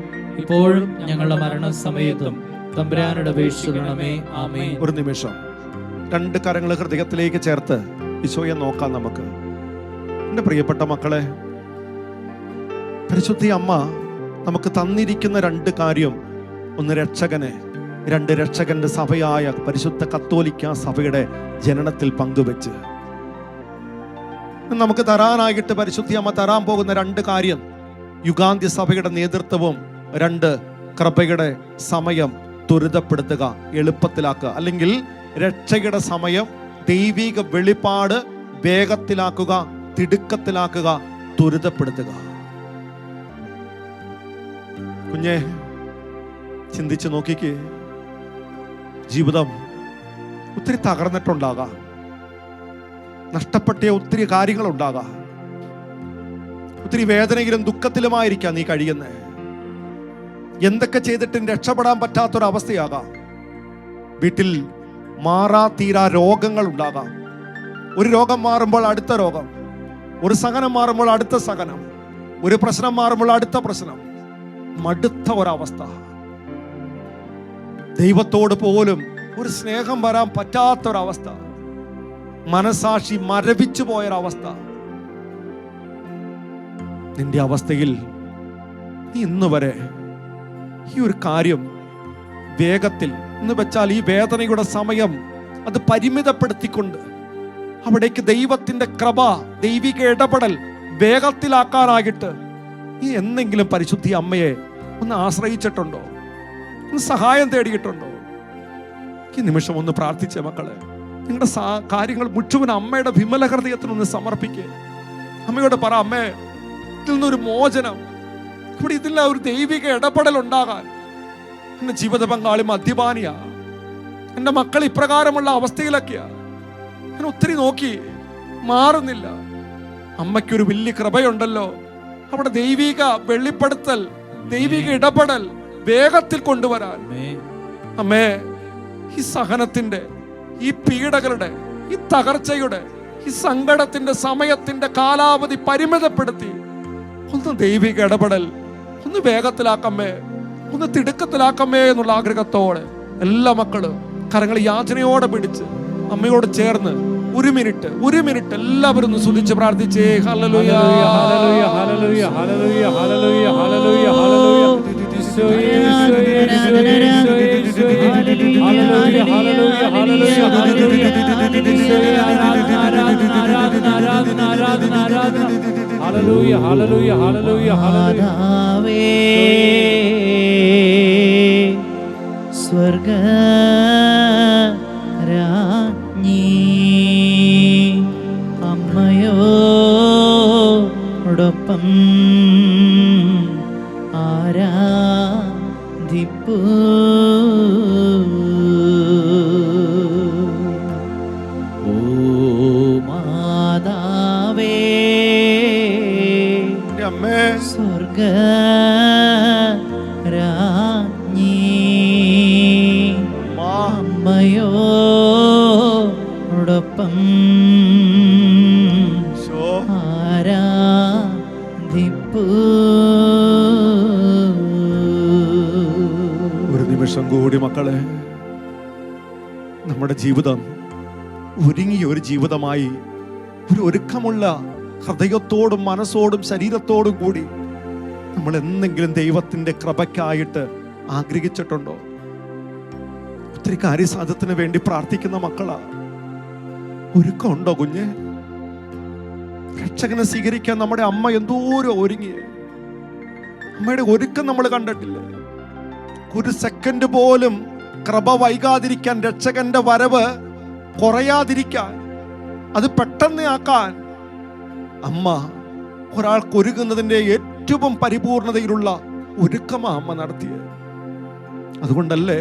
ഇപ്പോഴും ഞങ്ങളുടെ മരണസമയത്തും തമ്പുരാനോട് അപേക്ഷിക്കണമേ. ആമേൻ. ഒരു നിമിഷം 2 കരങ്ങൾ ഹൃദയത്തിലേക്ക് ചേർത്ത് ഈശോയെ നോക്കാം നമുക്ക്. എൻ്റെ പ്രിയപ്പെട്ട മക്കളെ, പരിശുദ്ധി അമ്മ നമുക്ക് തന്നിരിക്കുന്ന 2 കാര്യം, ഒന്ന് രക്ഷകനെ, 2 രക്ഷകന്റെ സഭയായ പരിശുദ്ധ കത്തോലിക്ക സഭയുടെ ജനനത്തിൽ പങ്കുവെച്ച് നമുക്ക് തരാനായിട്ട് പരിശുദ്ധി അമ്മ തരാൻ പോകുന്ന 2 കാര്യം, യുഗാന്ത്യ സഭയുടെ നേതൃത്വവും 2 കൃപയുടെ സമയം ത്വരിതപ്പെടുത്തുക, എളുപ്പത്തിലാക്കുക, അല്ലെങ്കിൽ രക്ഷയുടെ സമയം ദൈവിക വെളിപ്പാട് വേഗത്തിലാക്കുക, തിടുക്കത്തിലാക്കുക, ത്വരിതപ്പെടുത്തുക. കുഞ്ഞെ, ചിന്തിച്ച് നോക്കിക്കേ. ജീവിതം ഒത്തിരി തകർന്നിട്ടുണ്ടാകാം, നഷ്ടപ്പെട്ട ഒത്തിരി കാര്യങ്ങളുണ്ടാകാം, ഒത്തിരി വേദനയിലും ദുഃഖത്തിലുമായിരിക്കാം നീ കഴിയുന്നത്. എന്തൊക്കെ ചെയ്തിട്ടും രക്ഷപ്പെടാൻ പറ്റാത്തൊരവസ്ഥയാകാം. വീട്ടിൽ മാറാ രോഗങ്ങൾ ഉണ്ടാകാം. ഒരു രോഗം മാറുമ്പോൾ അടുത്ത രോഗം, ഒരു സഹനം മാറുമ്പോൾ അടുത്ത സഹനം, ഒരു പ്രശ്നം മാറുമ്പോൾ അടുത്ത പ്രശ്നം, മടുത്ത ഒരവസ്ഥ. ദൈവത്തോട് പോലും ഒരു സ്നേഹം വരാൻ പറ്റാത്തൊരവസ്ഥ, മനസാക്ഷി മരവിച്ചു പോയൊരവസ്ഥ. നിന്റെ അവസ്ഥയിൽ നീ ഇന്ന് വരെ ഈ ഒരു കാര്യം വേഗത്തിൽ, എന്ന് വെച്ചാൽ ഈ വേദനയുടെ സമയം അത് പരിമിതപ്പെടുത്തിക്കൊണ്ട് അവിടേക്ക് ദൈവത്തിന്റെ കൃപ, ദൈവിക ഇടപെടൽ വേഗത്തിലാക്കാനായിട്ട് നീ എന്തെങ്കിലും പരിശുദ്ധി അമ്മയെ ഒന്ന് ആശ്രയിച്ചിട്ടുണ്ടോ? ഒന്ന് സഹായം തേടിയിട്ടുണ്ടോ? ഈ നിമിഷം ഒന്ന് പ്രാർത്ഥിച്ചേ മക്കളെ. നിങ്ങളുടെ കാര്യങ്ങൾ മുഴുവൻ അമ്മയുടെ വിമല ഹൃദയത്തിനൊന്ന് സമർപ്പിക്കുക. അമ്മയോട് പറ, അമ്മേ, ഇതിൽ നിന്നൊരു മോചനം, ഇവിടെ ഇതിൽ ഒരു ദൈവിക ഇടപെടൽ ഉണ്ടാകാൻ. എൻ്റെ ജീവിത പങ്കാളി മദ്യപാനിയാ, എൻ്റെ മക്കൾ ഇപ്രകാരമുള്ള അവസ്ഥയിലൊക്കെയാ, ഞാൻ ഒത്തിരി നോക്കി, മാറുന്നില്ല. അമ്മയ്ക്കൊരു വലിയ കൃപയുണ്ടല്ലോ. അവിടെ ദൈവിക വെളിപ്പെടുത്തൽ, ദൈവിക ഇടപെടൽ വേഗത്തിൽ കൊണ്ടുവരാൻ. അമ്മേ, ഈ സഹനത്തിന്റെ, ഈ പീഡകളുടെ, ഈ തകർച്ചയുടെ, ഈ സങ്കടത്തിന്റെ സമയത്തിന്റെ കാലാവധി പരിമിതപ്പെടുത്തി ഒന്ന് ദൈവിക ഇടപെടൽ ഒന്ന് വേഗത്തിലാക്കമ്മേ, ഒന്ന് തിടുക്കത്തിലാക്കമ്മേ എന്നുള്ള ആഗ്രഹത്തോടെ എല്ലാ മക്കളും കരങ്ങൾ യാചനയോടെ പിടിച്ച് അമ്മയോട് ചേർന്ന് ഒരു മിനിറ്റ് എല്ലാവരും ഒന്ന് സ്തുതിച്ച് പ്രാർത്ഥിച്ചേ. Hallelujah, hallelujah, hallelujah, hallelujah, hallelujah, hallelujah, hallelujah. സ്വർഗ രാജ്ഞി അമ്മയോടൊപ്പം ആരാധിപ്പൂ. ഓ മാതാവേ, അമ്മേ, സ്വർഗ രാജ്ഞി അമ്മയോടൊപ്പം ആരാധിപ്പൂ. ഒരു നിമിഷം കൂടി മക്കളെ, നമ്മുടെ ജീവിതം ഒരുങ്ങിയ ഒരു ജീവിതമായി, ഒരു ഒരുക്കമുള്ള ഹൃദയത്തോടും മനസ്സോടും ശരീരത്തോടും കൂടി നമ്മൾ എന്തെങ്കിലും ദൈവത്തിന്റെ കൃപയ്ക്കായിട്ട് ആഗ്രഹിച്ചിട്ടുണ്ടോ? ഒത്തിരി കാര്യസാധ്യത്തിന് വേണ്ടി പ്രാർത്ഥിക്കുന്ന മക്കളാ. ഒരുക്കമുണ്ടോ കുഞ്ഞ്? രക്ഷകനെ സ്വീകരിക്കാൻ നമ്മുടെ അമ്മ എന്തോരം ഒരുങ്ങിയ. അമ്മയുടെ ഒരുക്കം നമ്മൾ കണ്ടിട്ടില്ലേ? ഒരു സെക്കൻഡ് പോലും കൃപ വൈകാതിരിക്കാൻ, രക്ഷകന്റെ വരവ് കുറയാതിരിക്കാൻ, അത് പെട്ടെന്ന് ആക്കാൻ അമ്മ ഒരാൾക്ക് ഒരുങ്ങുന്നതിന്റെ ഏറ്റവും പരിപൂർണതയിലുള്ള ഒരുക്കമാ അമ്മ നടത്തിയത്. അതുകൊണ്ടല്ലേ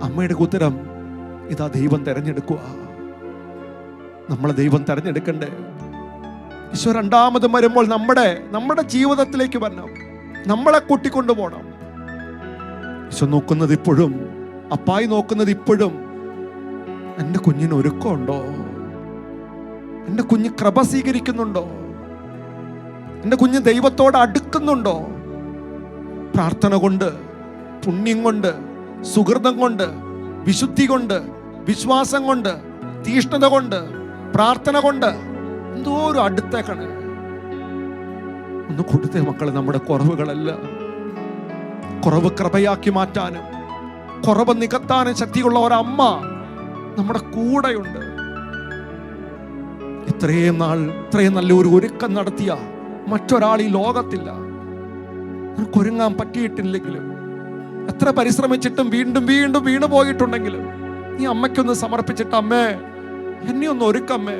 അമ്മയുടെ ഉത്തരം ഇതാ, ദൈവം തെരഞ്ഞെടുക്കുക. നമ്മളെ ദൈവം തെരഞ്ഞെടുക്കണ്ടേ? ഈശോ രണ്ടാമതും വരുമ്പോൾ നമ്മുടെ ജീവിതത്തിലേക്ക് വരണം, നമ്മളെ കൂട്ടിക്കൊണ്ടു പോകണം. ഈശോ നോക്കുന്നത് ഇപ്പോഴും, അപ്പായി നോക്കുന്നത് ഇപ്പോഴും എൻ്റെ കുഞ്ഞിന് ഒരുക്കമുണ്ടോ? എൻ്റെ കുഞ്ഞ് കൃപ സ്വീകരിക്കുന്നുണ്ടോ? എൻ്റെ കുഞ്ഞ് ദൈവത്തോട് അടുക്കുന്നുണ്ടോ? പ്രാർത്ഥന കൊണ്ട്, പുണ്യം കൊണ്ട്, സുഹൃതം കൊണ്ട്, വിശുദ്ധി കൊണ്ട്, വിശ്വാസം കൊണ്ട്, തീഷ്ണത കൊണ്ട്, പ്രാർത്ഥന കൊണ്ട് എന്തോ ഒരു അടുത്തേക്കാണ്. ഒന്ന് കൊടുത്തേ മക്കളെ, നമ്മുടെ കുറവുകളെല്ലാം കുറവ് കൃപയാക്കി മാറ്റാനും കുറവ് നികത്താനും ശക്തിയുള്ള ഒരമ്മ നമ്മുടെ കൂടെയുണ്ട്. ഇത്രയും നാൾ ഇത്രയും നല്ലൊരു ഒരുക്കം നടത്തിയ മറ്റൊരാൾ ഈ ലോകത്തില്ല. നമുക്ക് ഒരുങ്ങാൻ പറ്റിയിട്ടില്ലെങ്കിലും, എത്ര പരിശ്രമിച്ചിട്ടും വീണ്ടും വീണ്ടും വീണു പോയിട്ടുണ്ടെങ്കിലും, നീ അമ്മയ്ക്കൊന്ന് സമർപ്പിച്ചിട്ട്, അമ്മേ എന്നെ ഒന്ന് ഒരുക്കമ്മേ,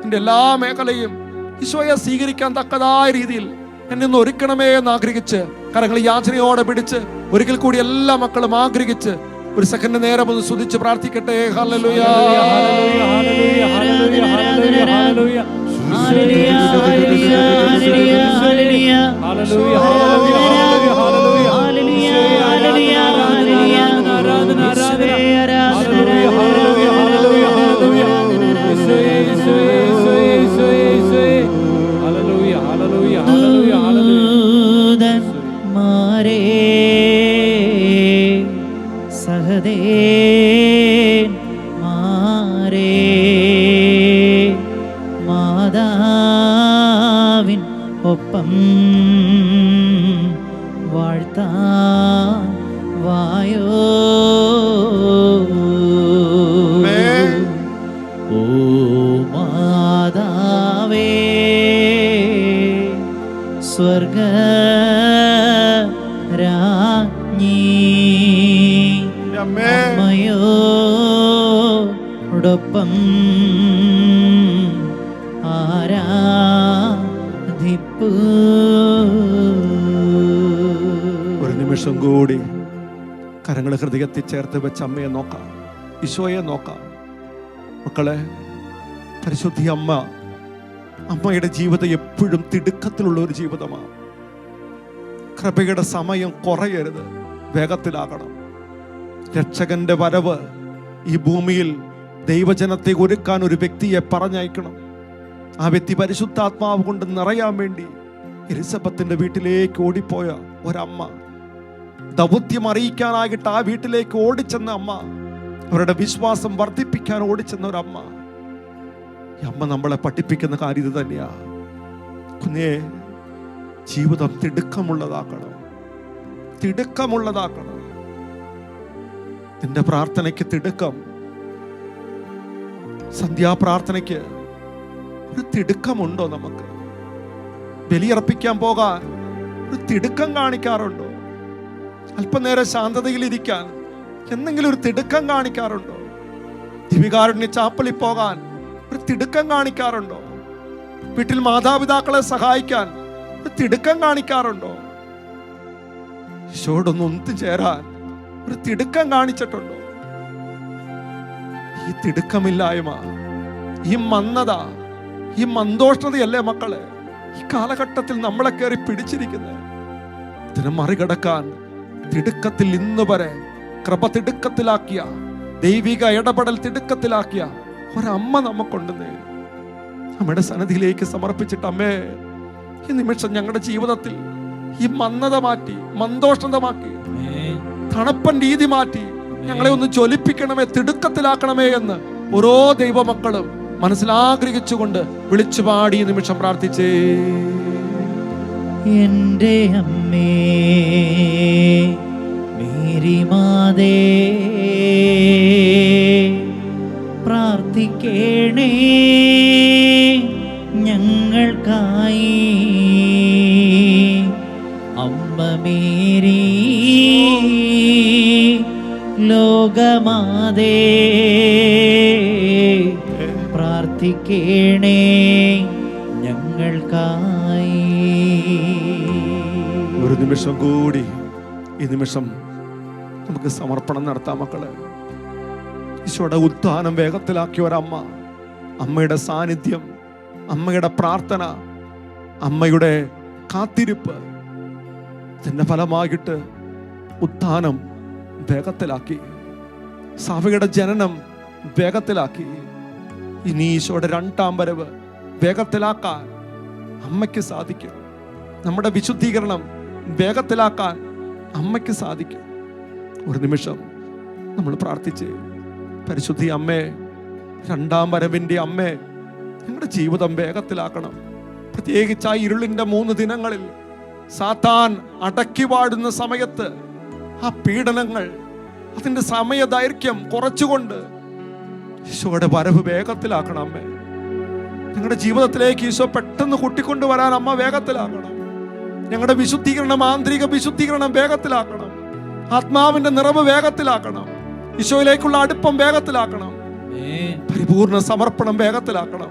എൻ്റെ എല്ലാ മേഖലയും ഈശോയെ സ്വീകരിക്കാൻ തക്കതായ രീതിയിൽ എന്നെ ഒന്ന് ഒരുക്കണമേ എന്ന് ആഗ്രഹിച്ച് കരങ്ങൾ യാചനയോടെ പിടിച്ച് ഒരിക്കൽ കൂടി എല്ലാ മക്കളും ആഗ്രഹിച്ച് ഒരു സെക്കൻഡ് നേരം ഒന്ന് സ്തുതിച്ച് പ്രാർത്ഥിക്കട്ടെ. Hallelujah, hallelujah, hallelujah, hallelujah, hallelujah, hallelujah, hallelujah, hallelujah, hallelujah, hallelujah, മാതാവിൻ ഒപ്പം വാഴ്ത്താൻ വായോ. ഓ മാതാവേ, സ്വർഗ രാജ്ഞി അമ്മയോടൊപ്പം ആരാധിപ്പൂ. ഒരു നിമിഷം കൂടി കരങ്ങൾ ഹൃദയത്തിൽ ചേർത്ത് വെച്ച് അമ്മയെ നോക്കാം, ഈശോയെ നോക്കാം. മക്കളെ, പരിശുദ്ധി അമ്മ അമ്മയുടെ ജീവിതം എപ്പോഴും തിടുക്കത്തിലുള്ള ഒരു ജീവിതമാണ്. കൃപയുടെ സമയം കുറയരുത്, വേഗത്തിലാകണം. രക്ഷകന്റെ വരവ് ഈ ഭൂമിയിൽ ദൈവജനത്തെ ഒരുക്കാൻ ഒരു വ്യക്തിയെ പറഞ്ഞയക്കണം. ആ വ്യക്തി പരിശുദ്ധാത്മാവ് കൊണ്ട് നിറയാൻ വേണ്ടി എലിസബത്തിന്റെ വീട്ടിലേക്ക് ഓടിപ്പോയ ഒരമ്മ, ദൗത്യം അറിയിക്കാനായിട്ട് ആ വീട്ടിലേക്ക് ഓടിച്ചെന്ന അമ്മ, അവരുടെ വിശ്വാസം വർദ്ധിപ്പിക്കാൻ ഓടിച്ചെന്ന ഒരമ്മ. ഈ അമ്മ നമ്മളെ പഠിപ്പിക്കുന്ന കാര്യം ഇത് തന്നെയാ. കുഞ്ഞേ, ജീവിതം തിടുക്കമുള്ളതാക്കണം, തിടുക്കമുള്ളതാക്കണം. നിന്റെ പ്രാർത്ഥനയ്ക്ക് തിടുക്കം, സന്ധ്യാപ്രാർത്ഥനയ്ക്ക് ഒരു തിടുക്കമുണ്ടോ? നമുക്ക് ബലിയർപ്പിക്കാൻ പോകാൻ ഒരു തിടുക്കം കാണിക്കാറുണ്ടോ? അല്പനേരം ശാന്തതയിലിരിക്കാൻ എന്തെങ്കിലും ഒരു തിടുക്കം കാണിക്കാറുണ്ടോ? ദിവികാരുണ്യ ചാപ്പലിൽ പോകാൻ ഒരു തിടുക്കം കാണിക്കാറുണ്ടോ? വീട്ടിൽ മാതാപിതാക്കളെ സഹായിക്കാൻ ഒരു തിടുക്കം കാണിക്കാറുണ്ടോ? ഈശോടൊന്ന് ഒത്തുചേരാൻ ഒരു തിടുക്കം കാണിച്ചിട്ടുണ്ടോ? ഈ തിടുക്കമില്ലായ്മ, ഈ മന്ദത, ഈ മന്ദോഷ്ണതയല്ലേ മക്കളെ ഈ കാലഘട്ടത്തിൽ നമ്മളെ കയറി പിടിച്ചിരിക്കുന്നത്. ഇതിനെ മറികടക്കാൻ തിടുക്കത്തിൽ ഇന്ന് വരെ കൃപ തിടുക്കത്തിലാക്കിയ, ദൈവിക ഇടപെടൽ തിടുക്കത്തിലാക്കിയ ഒരമ്മ നമുക്കുണ്ടെന്ന് നമ്മുടെ സന്നിധിയിലേക്ക് സമർപ്പിച്ചിട്ട്, അമ്മേ, ഈ നിമിഷം ഞങ്ങളുടെ ജീവിതത്തിൽ ഈ മന്ദത മാറ്റി, മന്ദോഷ്ണത മാറ്റി, തണുപ്പൻ രീതി മാറ്റി ഞങ്ങളെ ഒന്ന് ജ്വലിപ്പിക്കണമേ, തിടുക്കത്തിലാക്കണമേ എന്ന് ഓരോ ദൈവമക്കളും മനസ്സിലാഗ്രഹിച്ചുകൊണ്ട് വിളിച്ചു പാടി ഈ നിമിഷം പ്രാർത്ഥിച്ചേ. എൻ്റെ അമ്മേ മേരി മാതേ, പ്രാർത്ഥിക്കണേ ഞങ്ങൾക്കായി. അമ്മ മേരി ലോകമാതേ, പ്രാർത്ഥിക്കണേ ഞങ്ങൾക്കായി. ഒരു നിമിഷം കൂടി ഈ നിമിഷം നമുക്ക് സമർപ്പണം നടത്താം മക്കളെ. ഈശോയുടെ ഉത്ഥാനം വേഗത്തിലാക്കിയ ഒരമ്മ, അമ്മയുടെ സാന്നിധ്യം, അമ്മയുടെ പ്രാർത്ഥന, അമ്മയുടെ കാത്തിരിപ്പ്, ഇതിന്റെ ഫലമായിട്ട് ഉത്ഥാനം വേഗത്തിലാക്കി, സഭയുടെ ജനനം വേഗത്തിലാക്കി. ഇനി ഈശോയുടെ രണ്ടാം വരവ് വേഗത്തിലാക്കാൻ അമ്മയ്ക്ക് സാധിക്കും. നമ്മുടെ വിശുദ്ധീകരണം വേഗത്തിലാക്കാൻ അമ്മയ്ക്ക് സാധിക്കും. ഒരു നിമിഷം നമ്മൾ പ്രാർത്ഥിച്ച്, പരിശുദ്ധി അമ്മേ, രണ്ടാം വരവിൻ്റെ അമ്മേ, ഞങ്ങളുടെ ജീവിതം വേഗത്തിലാക്കണം. പ്രത്യേകിച്ച് ആ ഇരുളിൻ്റെ 3 ദിനങ്ങളിൽ സാത്താൻ അടക്കി വാഴുന്ന സമയത്ത് ആ പീഡനങ്ങൾ, അതിൻ്റെ സമയദൈർഘ്യം കുറച്ചുകൊണ്ട് ഈശോയുടെ വരവ് വേഗത്തിലാക്കണം അമ്മേ. ഞങ്ങളുടെ ജീവിതത്തിലേക്ക് ഈശോ പെട്ടെന്ന് കൂട്ടിക്കൊണ്ടുവരാൻ അമ്മ വേഗത്തിലാക്കണം. ഞങ്ങളുടെ വിശുദ്ധീകരണം, ആന്തരിക വിശുദ്ധീകരണം വേഗത്തിലാക്കണം. ആത്മാവിന്റെ നിറവ് വേഗത്തിലാക്കണം. ഈശോയിലേക്കുള്ള അടുപ്പം വേഗത്തിലാക്കണം. പരിപൂർണ സമർപ്പണം വേഗത്തിലാക്കണം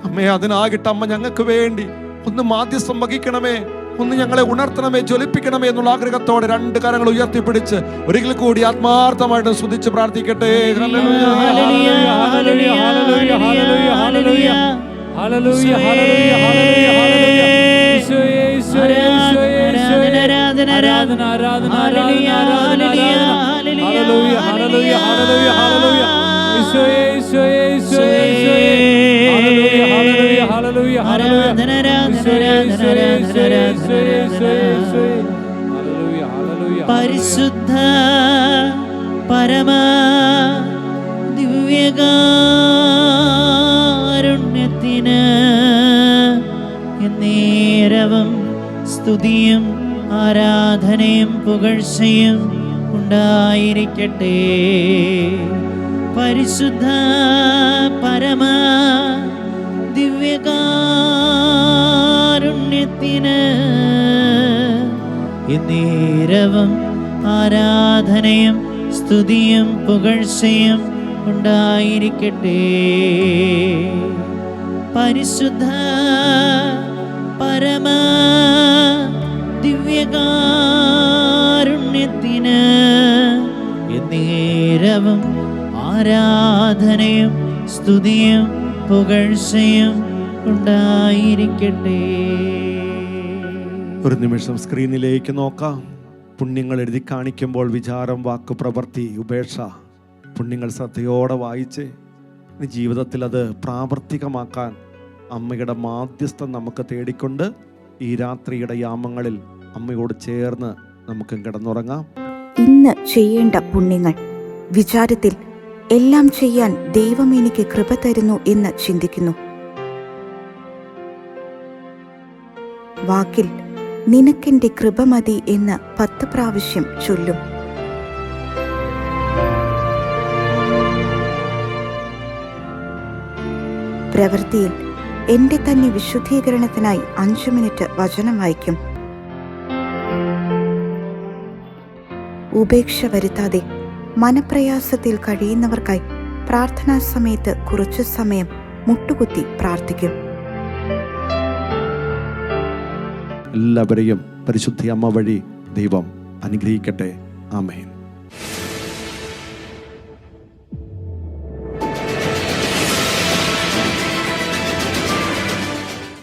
അമ്മേ. അതിനാകിട്ട് അമ്മ ഞങ്ങൾക്ക് വേണ്ടി ഒന്ന് മാധ്യസ്ഥം വഹിക്കണമേ, ഒന്ന് ഞങ്ങളെ ഉണർത്തണമേ, ജ്വലിപ്പിക്കണമേ എന്നുള്ള ആഗ്രഹത്തോടെ 2 കരങ്ങൾ ഉയർത്തിപ്പിടിച്ച് ഒരിക്കൽ കൂടി ആത്മാർത്ഥമായിട്ട് സ്തുതിച്ച് പ്രാർത്ഥിക്കട്ടെ. പരിശുദ്ധ പരമ ദിവ്യകാരുണ്യത്തിന് എന്നേരവും സ്തുതിയും ആരാധനയും പുകഴ്ചയും ഉണ്ടായിരിക്കട്ടെ. പരിശുദ്ധ പരമ ദിവ്യകാരുണ്യത്തിന് എന്നേരവും ആരാധനയും സ്തുതിയും പുകഴ്ചയും ഉണ്ടായിരിക്കട്ടെ. പരിശുദ്ധ പരമ ദിവ്യകാരുണ്യത്തിന് എന്നേരവും ആരാധനയും സ്തുതിയും പുകഴ്ചയും ഉണ്ടായിരിക്കട്ടെ. ഒരു നിമിഷം സ്ക്രീനിലേക്ക് നോക്കാം. പുണ്യങ്ങൾ എഴുതി കാണിക്കുമ്പോൾ വിചാരം, വാക്ക്, പ്രവൃത്തി, ഉപേക്ഷ, പുണ്യങ്ങൾ ശ്രദ്ധയോടെ വായിച്ച് ഇനി ജീവിതത്തിൽ അത് പ്രാവർത്തികമാക്കാൻ അമ്മയുടെ മാധ്യസ്ഥം നമുക്ക് തേടിക്കൊണ്ട് ഈ രാത്രിയുടെ യാമങ്ങളിൽ അമ്മയോട് ചേർന്ന് നമുക്ക് കിടന്നുറങ്ങാം. ഇന്ന് ചെയ്യേണ്ട പുണ്യങ്ങൾ: വിചാരത്തിൽ എല്ലാം ചെയ്യാൻ ദൈവം എനിക്ക് കൃപ തരുന്നു എന്ന് ചിന്തിക്കുന്നു. വാക്കിൽ നിനക്കെന്റെ കൃപ മതി എന്ന് 10 പ്രാവശ്യം ചൊല്ലും. പ്രവൃത്തിയിൽ എന്റെ തന്നെ വിശുദ്ധീകരണത്തിനായി 5 മിനിറ്റ് വചനം വായിക്കും. ഉപേക്ഷ വരുത്താതെ മനപ്രയാസത്തിൽ കഴിയുന്നവർക്കായി പ്രാർത്ഥനാ സമയത്ത് കുറച്ചു സമയം മുട്ടുകുത്തി പ്രാർത്ഥിക്കും. എല്ലാവരെയും പരിശുദ്ധ അമ്മ വഴി ദൈവം അനുഗ്രഹിക്കട്ടെ. ആമേൻ.